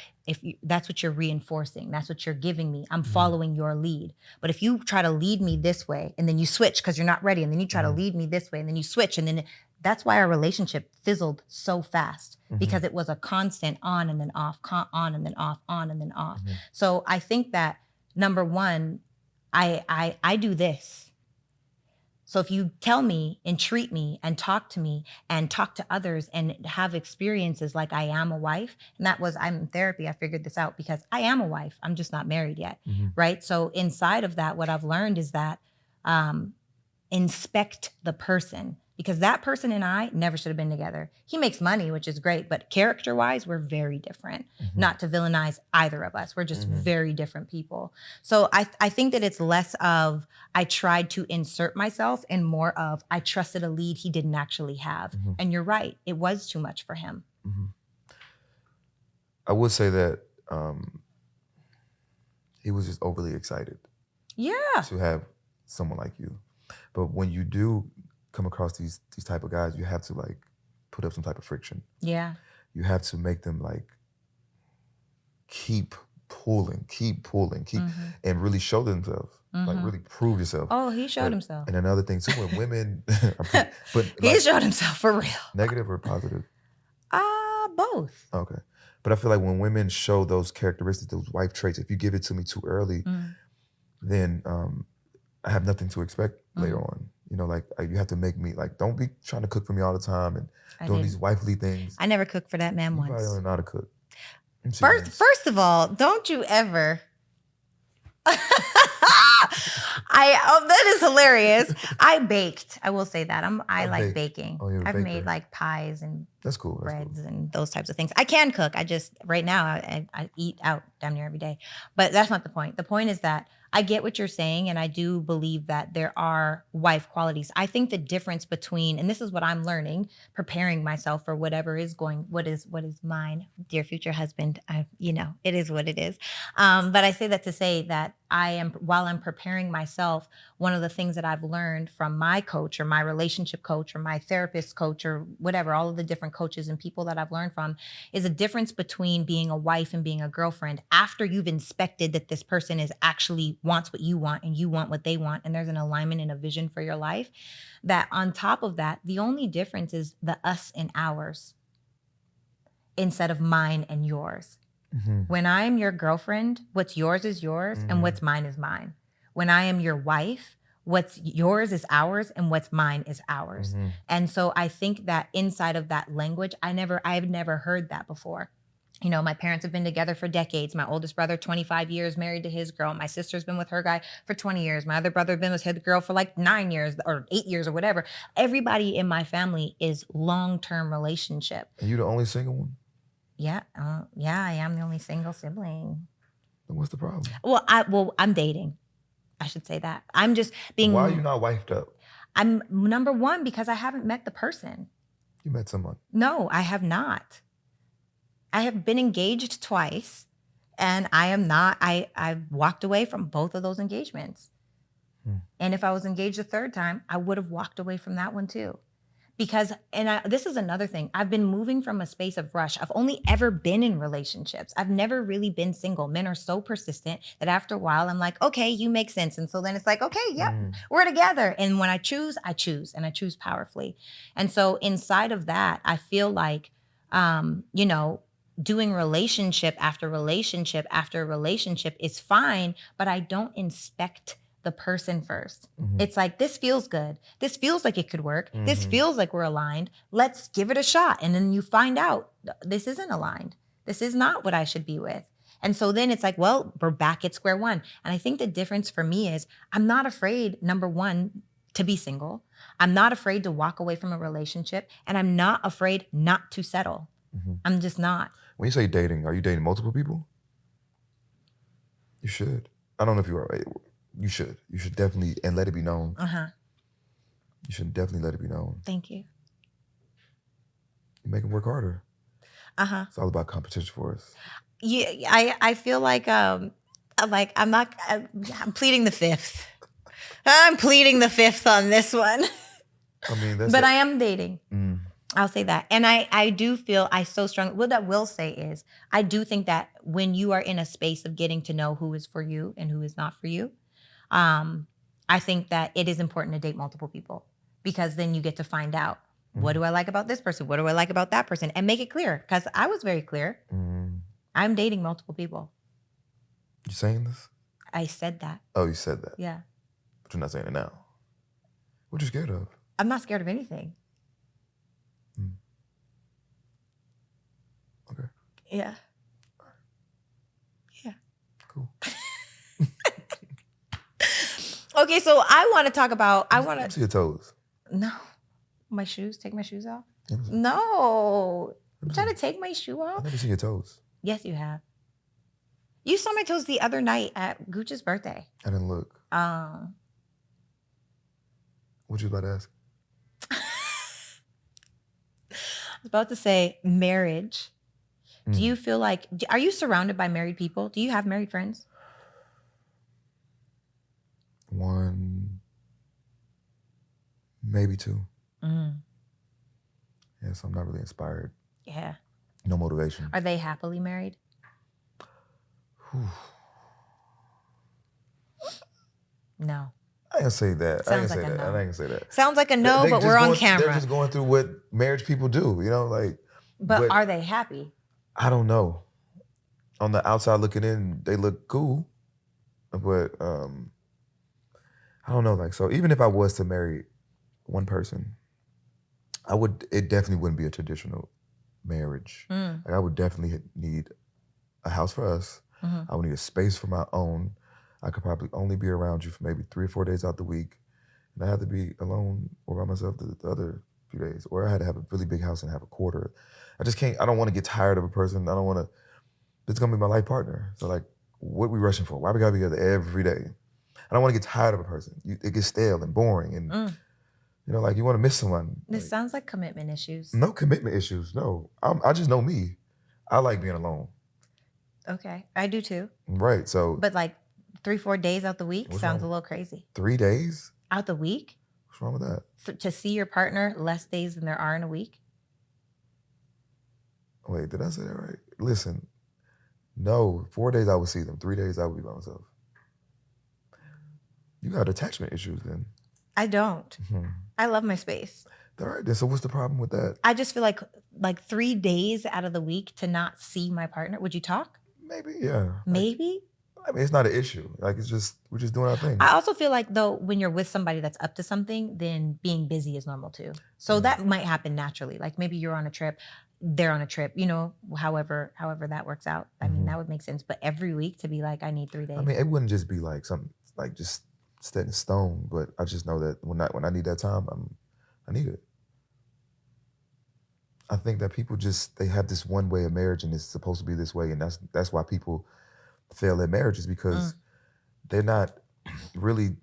reinforcing, that's what you're giving me, I'm following your lead. But if you try to lead me this way and then you switch because you're not ready, and then you try to lead me this way and then you switch, and then that's why our relationship fizzled so fast, because it was a constant on and then off, on and then off, on and then off. So I think that number one, I do this. So if you tell me and treat me and talk to me and talk to others and have experiences like I am a wife, and I'm in therapy, I figured this out because I am a wife. I'm just not married yet, right? So inside of that, what I've learned is that inspect the person, because that person and I never should have been together. He makes money, which is great, but character-wise, we're very different. Not to villainize either of us. We're just very different people. So I think that it's less of I tried to insert myself and more of I trusted a lead he didn't actually have. And you're right, it was too much for him. I would say that he was just overly excited. Yeah. To have someone like you. But when you do come across these type of guys, you have to like put up some type of friction. Yeah. You have to make them like keep pulling, and really show themselves, like really prove yourself. Oh, he showed himself. And another thing too, when women, but he like, showed himself for real. Negative or positive? Both. Okay. But I feel like when women show those characteristics, those wife traits, if you give it to me too early, then I have nothing to expect later on. Like you have to make me, like, don't be trying to cook for me all the time and doing these wifely things. I never cooked for that man once. You probably don't know how to cook. First of all, don't you ever. That is hilarious. I baked. I will say that. I like baking. Oh, I've made like pies and that's cool. breads and those types of things. I can cook. I just right now I eat out damn near every day. But that's not the point. The point is that I get what you're saying, and I do believe that there are wife qualities. I think the difference between, and this is what I'm learning, preparing myself for whatever is what is mine, dear future husband. It is what it is. But I say that to say that while I'm preparing myself, one of the things that I've learned from my coach or my relationship coach or my therapist coach or whatever, all of the different coaches and people that I've learned from, is a difference between being a wife and being a girlfriend. After you've inspected that this person is actually wants what you want and you want what they want, and there's an alignment and a vision for your life, that on top of that, the only difference is the us and ours instead of mine and yours. When I'm your girlfriend, what's yours is yours and what's mine is mine. When I am your wife, what's yours is ours and what's mine is ours. And so I think that inside of that language, I've never heard that before. My parents have been together for decades. My oldest brother, 25 years, married to his girl. My sister's been with her guy for 20 years. My other brother been with his girl for like 9 years or 8 years or whatever. Everybody in my family is long-term relationship. And you the only single one? Yeah. I am the only single sibling. Then what's the problem? Well, I'm dating. I should say that. I'm just being. Why are you not wifed up? I'm number one because I haven't met the person. You met someone. No, I have not. I have been engaged twice, and I am not. I walked away from both of those engagements. And if I was engaged a third time, I would have walked away from that one too. Because, this is another thing, I've been moving from a space of rush. I've only ever been in relationships. I've never really been single. Men are so persistent that after a while, I'm like, okay, you make sense. And so then it's like, okay, yep, we're together. And when I choose, and I choose powerfully. And so inside of that, I feel like, doing relationship after relationship after relationship is fine, but I don't inspect the person first. It's like, this feels good. This feels like it could work. This feels like we're aligned. Let's give it a shot. And then you find out this isn't aligned. This is not what I should be with. And so then it's like, well, we're back at square one. And I think the difference for me is I'm not afraid, number one, to be single. I'm not afraid to walk away from a relationship. And I'm not afraid not to settle. I'm just not. When you say dating, are you dating multiple people? You should. I don't know if you are. You should. You should definitely, and let it be known. You should definitely let it be known. Thank you. You make them work harder. It's all about competition for us. Yeah, I feel like I'm pleading the fifth. I'm pleading the fifth on this one. I mean, but I am dating. I'll say that. And I do feel so strong. What I will say is, I do think that when you are in a space of getting to know who is for you and who is not for you, I think that it is important to date multiple people, because then you get to find out, what do I like about this person? What do I like about that person? And make it clear, because I was very clear. I'm dating multiple people. You saying this? I said that. Oh, you said that? Yeah. But you're not saying it now. What you scared of? I'm not scared of anything. Okay. Yeah. Yeah. Cool. Okay, so I want to talk about. Let me see your toes. No, my shoes. Take my shoes off. Let me see. No, I'm trying to take my shoe off. I've never seen your toes. Yes, you have. You saw my toes the other night at Gooch's birthday. I didn't look. What you about to ask? I was about to say marriage. Do you feel like? Are you surrounded by married people? Do you have married friends? One, maybe two. Yes, I'm not really inspired. Yeah. No motivation. Are they happily married? No. I ain't gonna say that. Sounds I ain't like a no. gonna say that. Sounds like a no, but we're on camera. They're just going through what marriage people do, like. But are they happy? I don't know. On the outside looking in, they look cool, but I don't know. So even if I was to marry one person, it definitely wouldn't be a traditional marriage. I would definitely need a house for us. I would need a space for my own. I could probably only be around you for maybe 3 or 4 days out the week. And I had to be alone or by myself the other few days. Or I had to have a really big house and have a quarter. I just can't, I don't want to get tired of a person. I don't want to, it's going to be my life partner. So what we rushing for? Why we got to be together every day? I don't want to get tired of a person. It gets stale and boring. And, you want to miss someone. This sounds like commitment issues. No commitment issues, no. I just know me. I like being alone. Okay, I do too. Right, so. But 3-4 days out the week sounds a little crazy. 3 days? Out the week? What's wrong with that? To see your partner less days than there are in a week? Wait, did I say that right? Listen, no, 4 days I would see them. 3 days I would be by myself. You got attachment issues then. I don't. I love my space. All right, then so what's the problem with that? I just feel like 3 days out of the week to not see my partner. Would you talk? Maybe, yeah. Maybe? I mean, it's not an issue. It's just, we're just doing our thing. I also feel like, though, when you're with somebody that's up to something, then being busy is normal too. So that might happen naturally. Maybe you're on a trip, they're on a trip, however that works out. I mean, that would make sense. But every week to be I need 3 days. I mean, it wouldn't just be something just set in stone, but I just know that when I need that time, I need it. I think that people they have this one way of marriage and it's supposed to be this way. And that's why people fail at marriages, because they're not really,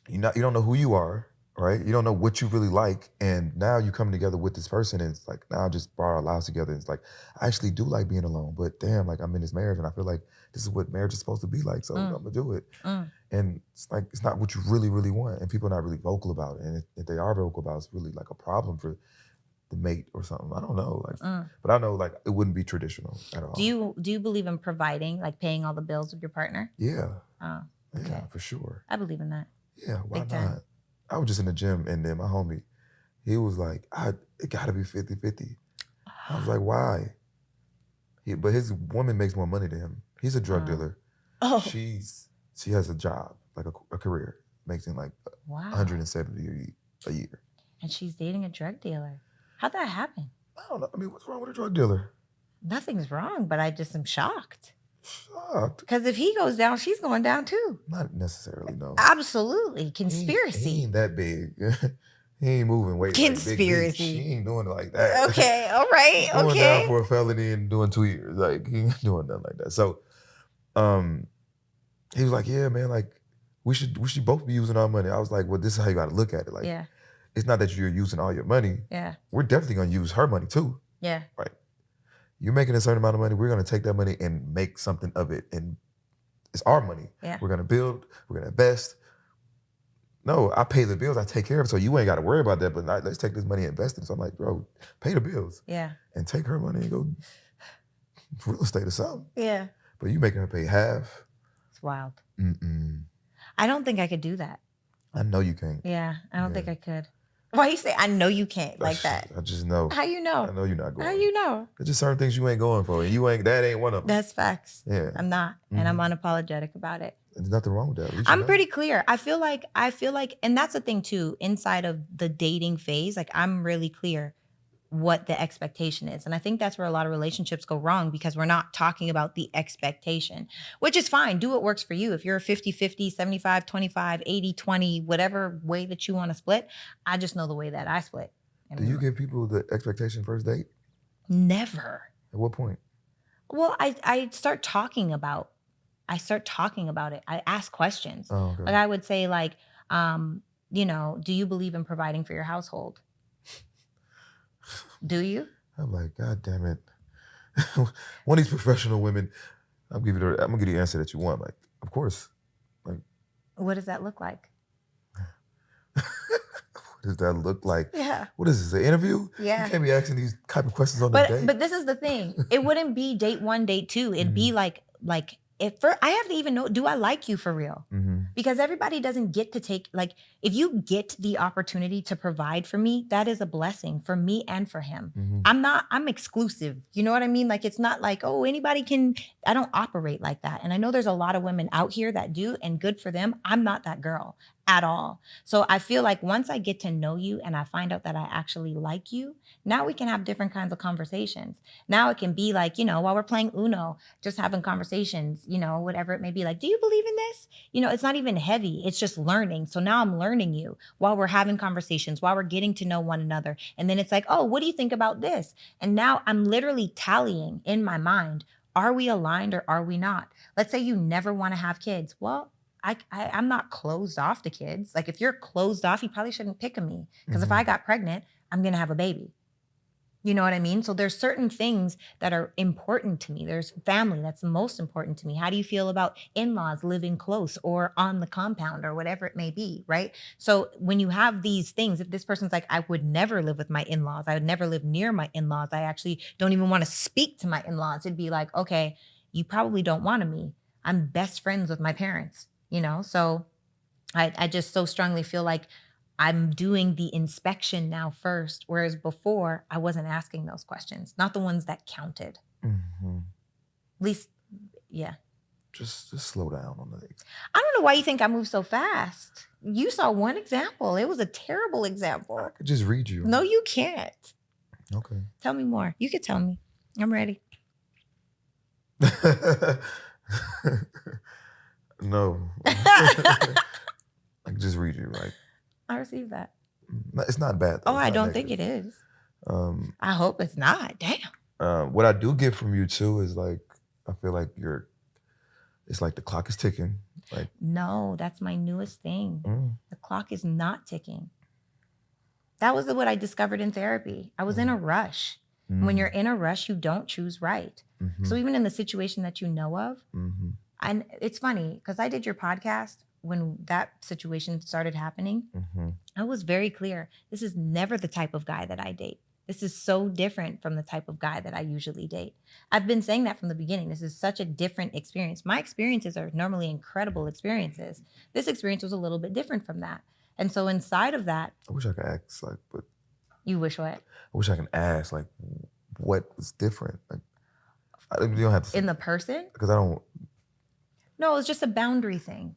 you don't know who you are, right? You don't know what you really like, and now you come together with this person, and it's like, now I just brought our lives together. And it's like, I actually do like being alone, but damn, like I'm in this marriage, and I feel like this is what marriage is supposed to be like, so I'm gonna do it. And it's like, it's not what you really, really want, and people are not really vocal about it. And if they are vocal about it, it's really like a problem for the mate or something. I don't know, like, but I know like it wouldn't be traditional at all. Do you believe in providing, like paying all the bills of your partner? Yeah. Oh, okay. Yeah, for sure. I believe in that. Yeah, why Big not? time. I was just in the gym, and then my homie, he was like, it gotta be 50-50. I was like, why? But his woman makes more money than him. He's a drug dealer. Oh. She has a job, like a career, making like $170 a year. And she's dating a drug dealer. How'd that happen? I don't know. I mean, what's wrong with a drug dealer? Nothing's wrong, but I just am shocked. Shocked? Because if he goes down, she's going down too. Not necessarily, no. Absolutely. Conspiracy. He ain't that big. He ain't moving weight. Conspiracy. Like she ain't doing it like that. Okay, all right, He's going down for a felony and doing 2 years. Like, he ain't doing nothing like that. So, he was like, yeah, man, like, we should both be using our money. I was like, well, this is how you got to look at it. Like, it's not that you're using all your money. Yeah. We're definitely going to use her money too. Yeah. Right. You're making a certain amount of money. We're going to take that money and make something of it. And it's our money. Yeah. We're going to build. We're going to invest. No, I pay the bills. I take care of it. So you ain't got to worry about that. But let's take this money and invest it. So I'm like, bro, pay the bills. Yeah. And take her money and go real estate or something. Yeah. But you making her pay half. It's wild. Mm-mm. I don't think I could do that. I know you can't. Yeah, I don't think I could. Why you say I know you can't like that? I just know. How you know? I know you're not going. How you know? There's just certain things you ain't going for, and that ain't one of them. That's facts. Yeah. I'm not, and I'm unapologetic about it. There's nothing wrong with that. I'm pretty clear. I feel like, and that's the thing too, inside of the dating phase, like I'm really clear what the expectation is. And I think that's where a lot of relationships go wrong, because we're not talking about the expectation, which is fine. Do what works for you. If you're a 50-50, 75-25, 80-20, whatever way that you want to split, I just know the way that I split. Do you give people the expectation first date? Never. At what point? Well, I start talking about it. I ask questions. Oh, okay. Like I would say like, do you believe in providing for your household? Do you? I'm like, God damn it. One of these professional women, I'm gonna give you the answer that you want. Like, of course. Like, what does that look like? What does that look like? Yeah. What is this, an interview? Yeah. You can't be asking these type of questions on the date. But this is the thing. It wouldn't be date 1, date 2. It'd be like I have to even know, do I like you for real? Mm-hmm. Because everybody doesn't get to take, like, if you get the opportunity to provide for me, that is a blessing for me and for him. Mm-hmm. I'm exclusive. You know what I mean? Like, it's not like, oh, anybody can, I don't operate like that. And I know there's a lot of women out here that do, and good for them. I'm not that girl at all. So I feel like once I get to know you and I find out that I actually like you, now we can have different kinds of conversations. Now it can be like, while we're playing Uno, just having conversations, whatever it may be, like, do you believe in this? It's not even heavy. It's just learning. So now I'm learning you while we're having conversations, while we're getting to know one another. And then it's like, oh, what do you think about this? And now I'm literally tallying in my mind, are we aligned or are we not? Let's say you never want to have kids. Well, I'm not closed off to kids. Like, if you're closed off, you probably shouldn't pick me. Because if I got pregnant, I'm going to have a baby. You know what I mean? So there's certain things that are important to me. There's family that's the most important to me. How do you feel about in-laws living close or on the compound or whatever it may be, right? So when you have these things, if this person's like, I would never live with my in-laws, I would never live near my in-laws, I actually don't even want to speak to my in-laws, it'd be like, okay, you probably don't want me. I'm best friends with my parents, So I just so strongly feel like I'm doing the inspection now first, whereas before I wasn't asking those questions, not the ones that counted. Mm-hmm. At least, yeah. Just slow down on the. I don't know why you think I move so fast. You saw one example. It was a terrible example. I could just read you. No, you can't. Okay. Tell me more. You could tell me. I'm ready. No. I can just read you, right? I received that. It's not bad, though. Oh, I don't think it is. I hope it's not. Damn. What I do get from you too is like, I feel like it's like the clock is ticking. Like, no, that's my newest thing. mm, The clock is not ticking. That was what I discovered in therapy. I was in a rush. When you're in a rush, you don't choose right. mm-hmm, So even in the situation that you know of, mm-hmm, and it's funny because I did your podcast when that situation started happening. mm-hmm. I was very clear. This is never the type of guy that I date. This is so different from the type of guy that I usually date. I've been saying that from the beginning. This is such a different experience. My experiences are normally incredible experiences. This experience was a little bit different from that. And so inside of that, I wish I could ask, like, but you wish what? I wish I can ask, like, what was different. Like, you don't have to say, In the person? because I don't. No, it's just a boundary thing.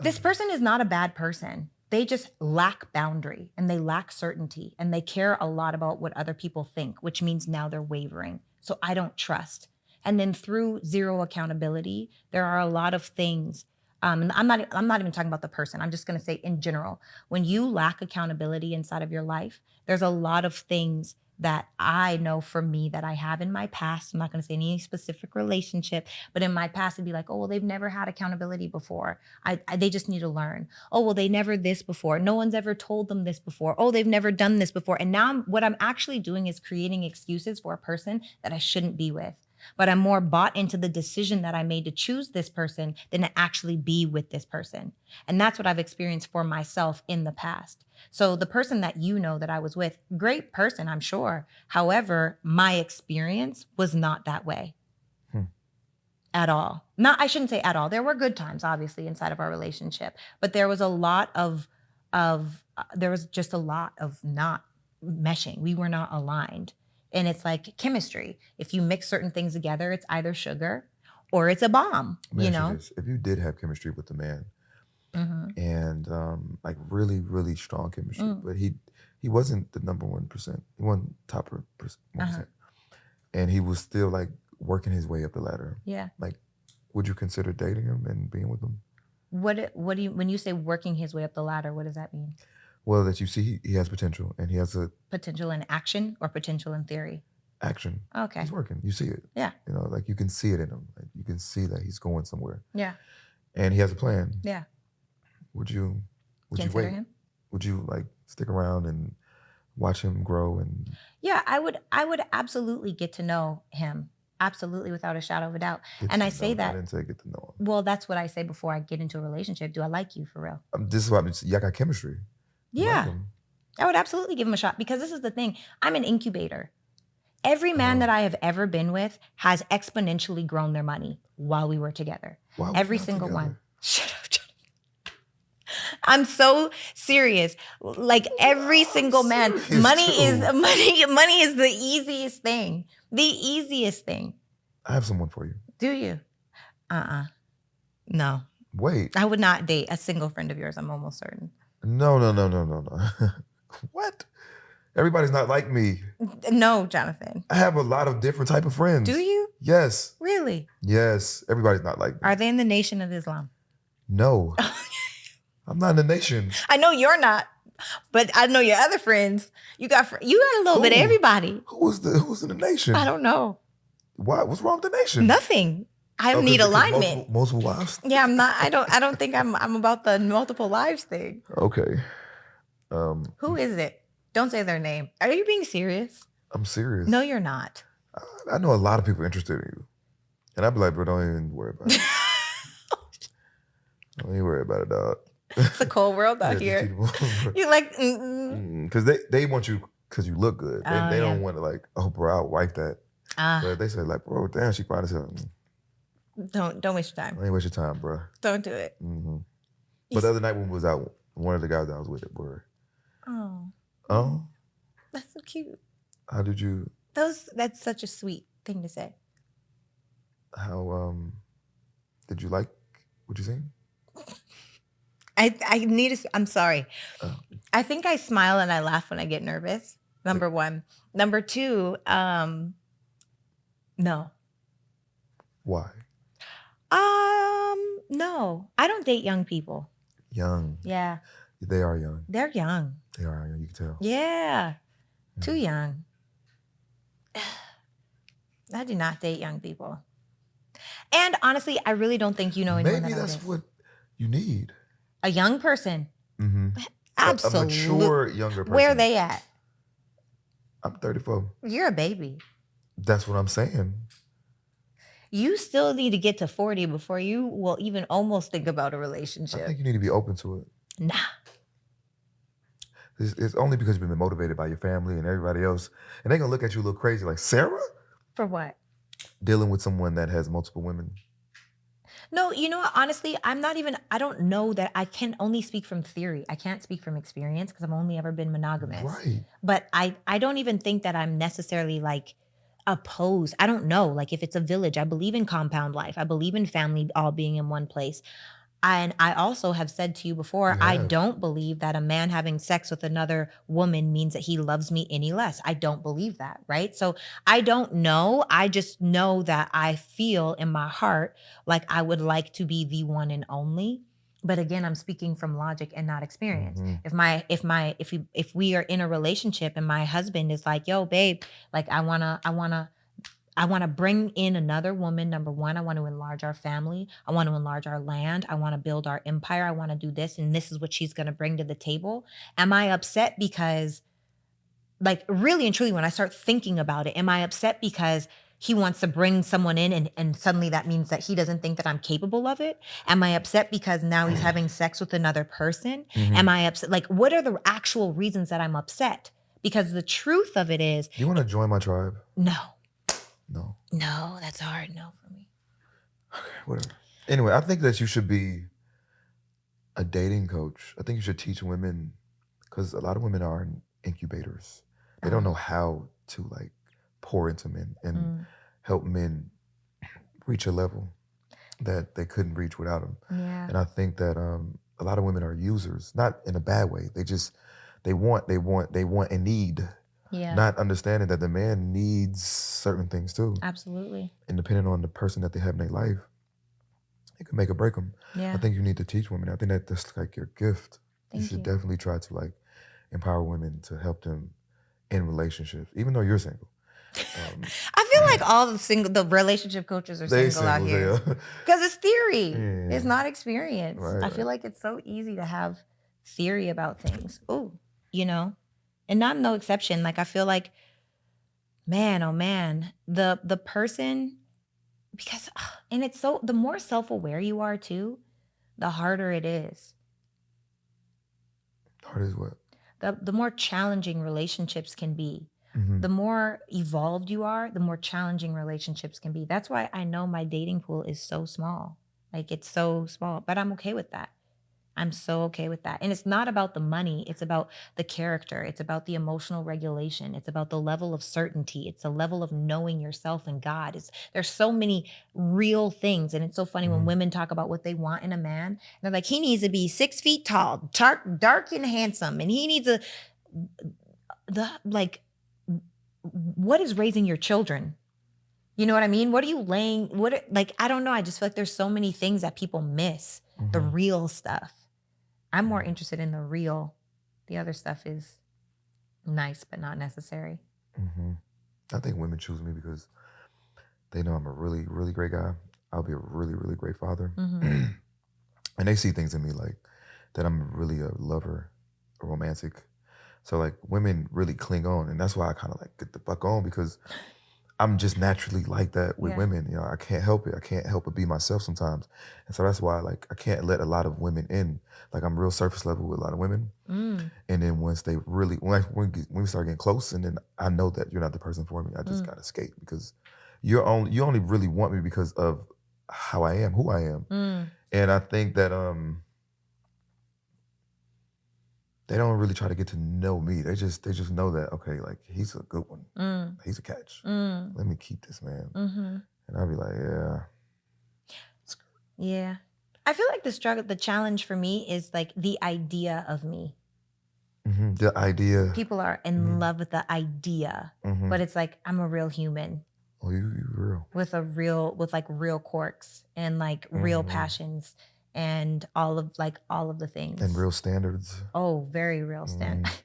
This person is not a bad person. They just lack boundary and they lack certainty and they care a lot about what other people think, which means now they're wavering. So I don't trust. And then through zero accountability, there are a lot of things. And I'm not even talking about the person. I'm just going to say in general, when you lack accountability inside of your life, there's a lot of things that I know for me that I have in my past. I'm not going to say any specific relationship, but in my past, it'd be like, oh, well, they've never had accountability before. They just need to learn. Oh, well, they never this before. No one's ever told them this before. Oh, they've never done this before. And now what I'm actually doing is creating excuses for a person that I shouldn't be with. But I'm more bought into the decision that I made to choose this person than to actually be with this person. And that's what I've experienced for myself in the past. So the person that you know that I was with, great person, I'm sure. However, my experience was not that way at all. I shouldn't say at all. There were good times, obviously, inside of our relationship, but there was a lot of there was just a lot of not meshing. We were not aligned. And it's like chemistry. If you mix certain things together, it's either sugar or it's a bomb, you know? If you did have chemistry with the man and like really, really strong chemistry, but he wasn't the number 1%. He wasn't top 1%. And he was still like working his way up the ladder. Yeah. Like, would you consider dating him and being with him? What do you, when you say working his way up the ladder, what does that mean? Well, that you see he has potential and he has a potential in action or potential in theory? Action. Okay. He's working. You see it. Yeah. You know, like you can see it in him. Like you can see that he's going somewhere. Yeah. And he has a plan. Yeah. Would you consider wait? Him? Would you like stick around and watch him grow? And yeah, I would absolutely get to know him. Absolutely, without a shadow of a doubt. And I say that. I didn't say get to know him. Well, that's what I say before I get into a relationship. Do I like you for real? This is why y'all got chemistry. Yeah. I would absolutely give him a shot because this is the thing. I'm an incubator. Every man that I have ever been with has exponentially grown their money while we were together. Every single one. Shut up, Jonathan. I'm so serious. Like every single man, money is the easiest thing. The easiest thing. I have someone for you. Do you? No. Wait. I would not date a single friend of yours, I'm almost certain. No. What? Everybody's not like me. No, Jonathan. I have a lot of different type of friends. Do you? Yes. Really? Yes. Everybody's not like me. Are they in the Nation of Islam? No. I'm not in the Nation. I know you're not, but I know your other friends. You got a little bit of everybody. Who's in the Nation? I don't know. Why? What's wrong with the Nation? Nothing. I need alignment. Multiple lives? Yeah, I'm not. I don't think I'm about the multiple lives thing. Okay. Who is it? Don't say their name. Are you being serious? I'm serious. No, you're not. I know a lot of people interested in you. And I'd be like, bro, don't even worry about it. Don't even worry about it, dog. It's a cold world out here. You're like, because they want you because you look good. They don't want to like, oh, bro, I'll wipe that. But they say like, bro, damn, she probably said, don't waste your time. Don't waste your time, bro. Don't do it. But the other night when we was out, one of the guys that I was with were. Oh, that's so cute. How did you? That's such a sweet thing to say. How did you like what you seen? I need to. I'm sorry. I think I smile and I laugh when I get nervous. Number one. Number two. No. Why? No. I don't date young people. Young. Yeah. They are young. They're young. They are young. You can tell. Yeah. Too young. I do not date young people. And honestly, I really don't think you know anyone Maybe that that's artist. what you need. A young person. Mm-hmm. A Absolutely. mature younger person. Where are they at? I'm 34. You're a baby. That's what I'm saying. You still need to get to 40 before you will even almost think about a I relationship. think you need to be open to it. Nah. It's only because you've been motivated by your family and everybody else. And they're going to look at you a little crazy like, Sarah? For what? Dealing with someone that has multiple women. No, you know what? Honestly, I don't know that. I can only speak from theory. I can't speak from experience because I've only ever been monogamous. Right. But I don't even think that I'm necessarily like opposed. I don't know. Like if it's a village, I believe in compound life. I believe in family all being in one place. And I also have said to you before, You I have. don't believe that a man having sex with another woman means that he loves me any less. I don't believe that, right? So I don't know. I just know that I feel in my heart like I would like to be the one and only. But again, I'm speaking from logic and not experience. Mhm. If we are in a relationship and my husband is like, yo, babe, like I wanna bring in another woman. Number one, I want to enlarge our family. I want to enlarge our land. I want to build our empire. I want to do this. And this is what she's going to bring to the table. Am I upset because, like, really and truly, when I start thinking about it, am I upset because he wants to bring someone in and suddenly that means that he doesn't think that I'm capable of it? Am I upset because now he's having sex with another person? Mhm. Am I upset? Like, what are the actual reasons that I'm upset? Because the truth of it is, Do you want to join my tribe? no. No. That's hard no for me. Okay, whatever. Anyway, I think that you should be a dating coach. I think you should teach women, because a lot of women are in incubators. They don't know how to like pour into men and help men reach a level that they couldn't reach without them. Yeah. And I think that a lot of women are users, not in a bad way. They want and need. Yeah. Not understanding that the man needs certain things too. Absolutely. And depending on the person that they have in their life, it can make or break them. Yeah. I think you need to teach women. I think that that's like your gift. Thank You should you. definitely try to like empower women to help them in relationships, even though you're single. I feel like all the relationship coaches are They single out singles, here yeah. because it's theory. Yeah. It's not experience. Right, I feel right. like it's so easy to have theory about things. Oh, and I'm no exception. Like I feel like, man, oh man, the person, because and it's so, the more self-aware you are too, the harder it is. Hard as what? The more challenging relationships can be. Mhm. The more evolved you are, the more challenging relationships can be. That's why I know my dating pool is so small. Like it's so small, but I'm okay with that. I'm so okay with that. And it's not about the money. It's about the character. It's about the emotional regulation. It's about the level of certainty. It's a level of knowing yourself and God. There's so many real things. And it's so funny when women talk about what they want in a man. They're like, he needs to be 6 feet tall, dark and handsome. And he needs what is raising your children? You know what I mean? What are you I don't know. I just feel like there's so many things that people miss. The real stuff. I'm more interested in the real. The other stuff is nice, but not necessary. I think women choose me because they know I'm a really, really great guy. I'll be a really, really great father. And they see things in me like that I'm really a lover, a romantic. So like women really cling on. And that's why I kind of like get the fuck on, because I'm just naturally like that with women. You know, I can't help it. I can't help but be myself sometimes. And so that's why like I can't let a lot of women in. Like I'm real surface level with a lot of women. And then once they really, when we start getting close, and then I know that you're not the person for me, I just gotta escape, because you only really want me because of how I am, who I am. And I think that they don't really try to get to know me. They just know that, okay, like he's a good one. He's a catch. Let me keep this man. And I'll be like, yeah. Yeah. I feel like the challenge for me is like the idea of me. The idea. People are in love with the idea, but it's like, I'm a real human. Oh, you real. With like real quirks and like real passions and all of the things. And real standards. Oh, very real standards.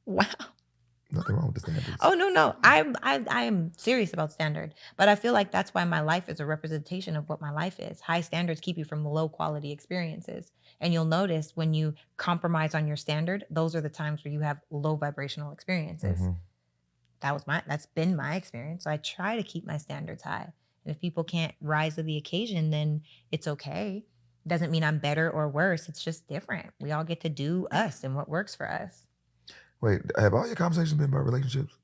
Wow. Nothing wrong with the standards. Oh, no. I am serious about standard, but I feel like that's why my life is a representation of what my life is. High standards keep you from low quality experiences. And you'll notice when you compromise on your standard, those are the times where you have low vibrational experiences. That's been my experience. So I try to keep my standards high. And if people can't rise to the occasion, then it's okay. Doesn't mean I'm better or worse. It's just different. We all get to do us and what works for us. Wait, have all your conversations been about relationships?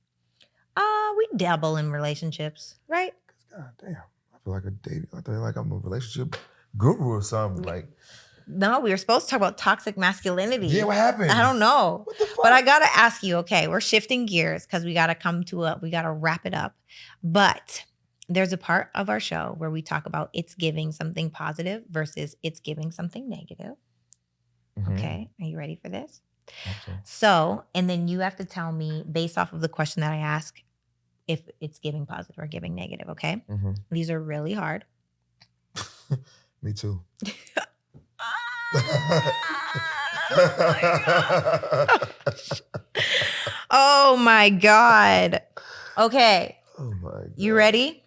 We dabble in relationships, right? God damn, I feel like I feel like I'm a relationship guru or something. Like, no, we were supposed to talk about toxic masculinity. Yeah, what happened? I don't know. What the fuck? But I gotta ask you. Okay, we're shifting gears because we gotta wrap it up. But there's a part of our show where we talk about it's giving something positive versus it's giving something negative. Okay, are you ready for this? So, and then you have to tell me based off of the question that I ask if it's giving positive or giving negative, okay? These are really hard. Me too. Oh my God. Okay. Oh my God. You ready?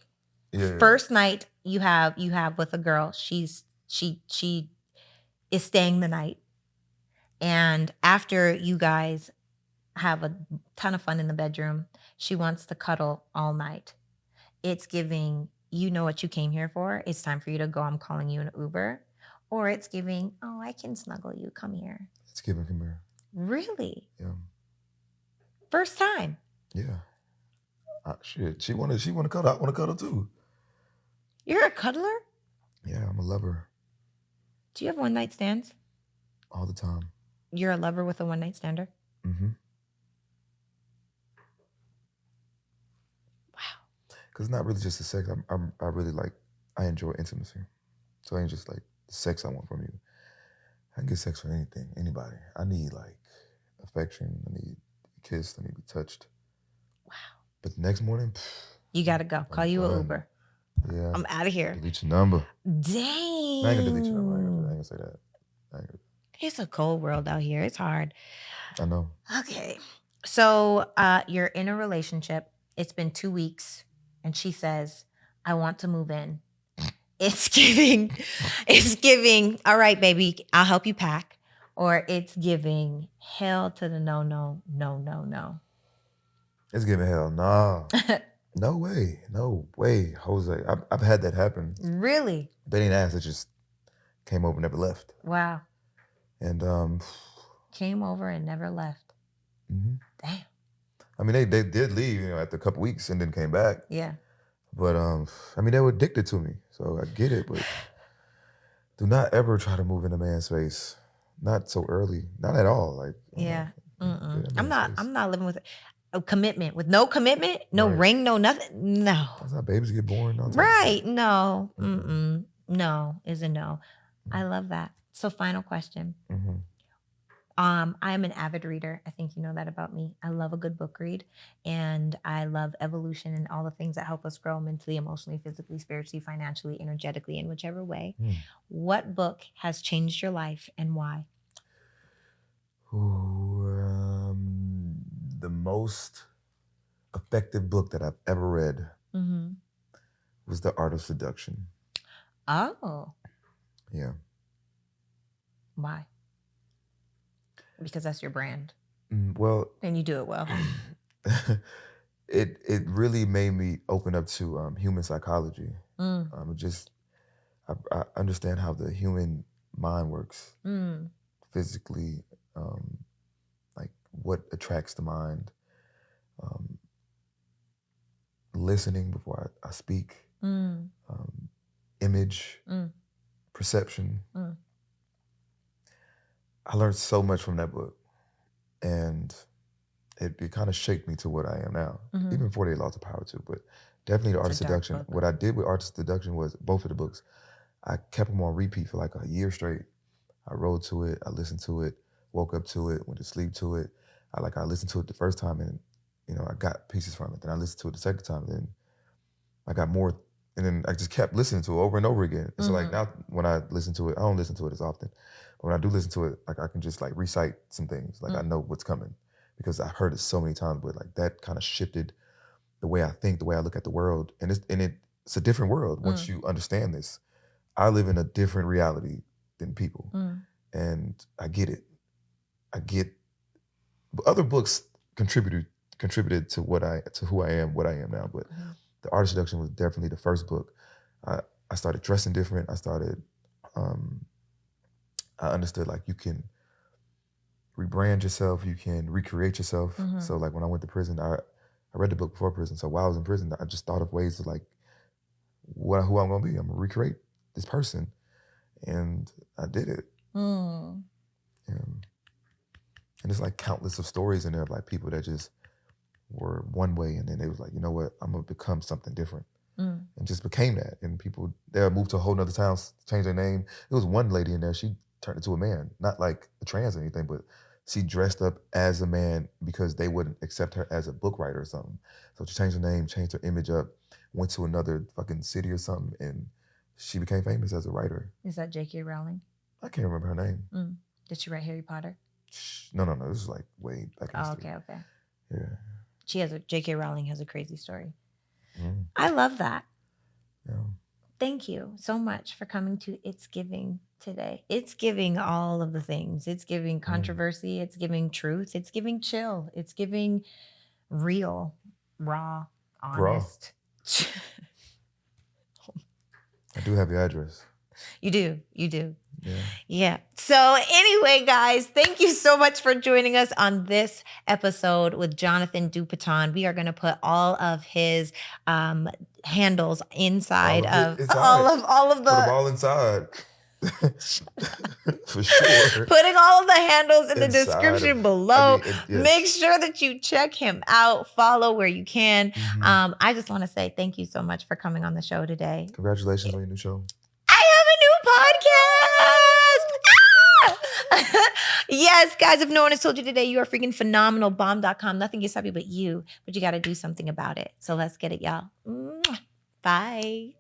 Yeah. First night you have with a girl. She is staying the night. And after you guys have a ton of fun in the bedroom, she wants to cuddle all night. It's giving, you know what you came here for. It's time for you to go. I'm calling you an Uber. Or it's giving, oh, I can snuggle you. Come here. It's giving, come here. Really? Yeah. First time? Yeah. Shit. She wanna cuddle. I want to cuddle too. You're a cuddler? Yeah, I'm a lover. Do you have one night stands? All the time. You're a lover with a one night stander? Wow. Because it's not really just the sex. I really I enjoy intimacy. So it ain't just like the sex I want from you. I can get sex from anything, anybody. I need affection. I need kissed. I need to be touched. Wow. But the next morning, you gotta go. Call you an Uber. Yeah. I'm out of here. Delete your number. Dang. I ain't gonna delete your number. I ain't gonna say that. It's a cold world out here. It's hard. I know. Okay. So you're in a relationship. It's been 2 weeks. And she says, I want to move in. It's giving, all right, baby, I'll help you pack. Or it's giving hell to the no. It's giving hell, nah. No way, Jose. I've had that happen. Really? They didn't ask, it just came over and never left. Wow. And came over and never left. Damn. I mean, they did leave, after a couple weeks and then came back. Yeah. But they were addicted to me, so I get it. But do not ever try to move in a man's space. Not so early. Not at all. Yeah. I'm not living with a commitment. With no commitment, no ring, no nothing. No. That's how babies get born. Right. No. No is a no. I love that. So final question. I'm an avid reader. I think you know that about me. I love a good book read, and I love evolution and all the things that help us grow mentally, emotionally, physically, spiritually, financially, energetically, in whichever way. What book has changed your life and why? The most effective book that I've ever read was The Art of Seduction. Oh. Yeah. Why? Because that's your brand. Well. And you do it well. It really made me open up to human psychology. I understand how the human mind works physically, what attracts the mind, listening before I speak, image, perception. I learned so much from that book, and it kind of shaped me to what I am now. Even 48 Laws of Power too, but definitely The Art of Seduction. What I did with Art of Seduction was both of the books, I kept them on repeat for a year straight. I wrote to it, I listened to it, woke up to it, went to sleep to it. I listened to it the first time and I got pieces from it. Then I listened to it the second time, and then I got more, and then I just kept listening to it over and over again. And so now when I listen to it, I don't listen to it as often. But when I do listen to it, I can just recite some things. I know what's coming because I've heard it so many times, but like that kind of shifted the way I think, the way I look at the world. And it's a different world once you understand this. I live in a different reality than people. And I get it. But other books contributed to who I am, what I am now. But The Art of Seduction was definitely the first book. I started dressing different. I understood like you can rebrand yourself, you can recreate yourself. So like when I went to prison, I read the book before prison. So while I was in prison, I just thought of ways to like who I'm gonna be. I'm gonna recreate this person. And I did it. And there's like countless of stories in there of like people that just were one way and then they was like, you know what, I'm gonna become something different. And just became that. And people, they moved to a whole nother town, changed their name. There was one lady in there, she turned into a man, not like a trans or anything, but she dressed up as a man because they wouldn't accept her as a book writer or something. So she changed her name, changed her image up, went to another fucking city or something, and she became famous as a writer. Is that J.K. Rowling? I can't remember her name. Did she write Harry Potter? No. This is like way back in history. Okay. Yeah. J.K. Rowling has a crazy story. I love that. Yeah. Thank you so much for coming to It's Giving today. It's giving all of the things. It's giving controversy. It's giving truth. It's giving chill. It's giving real, raw, honest. I do have your address. You do. Yeah. So anyway, guys, thank you so much for joining us on this episode with Jonathan Dupiton. We are going to put all of his handles inside all of the. Put them all inside. For sure. Putting all of the handles in the description below. Yes. Make sure that you check him out. Follow where you can. I just want to say thank you so much for coming on the show today. Congratulations on your new show. I have a new podcast. Yes, guys, if no one has told you today, you are freaking phenomenal. Bomb.com. Nothing can stop you but you. But you got to do something about it. So let's get it, y'all. Bye.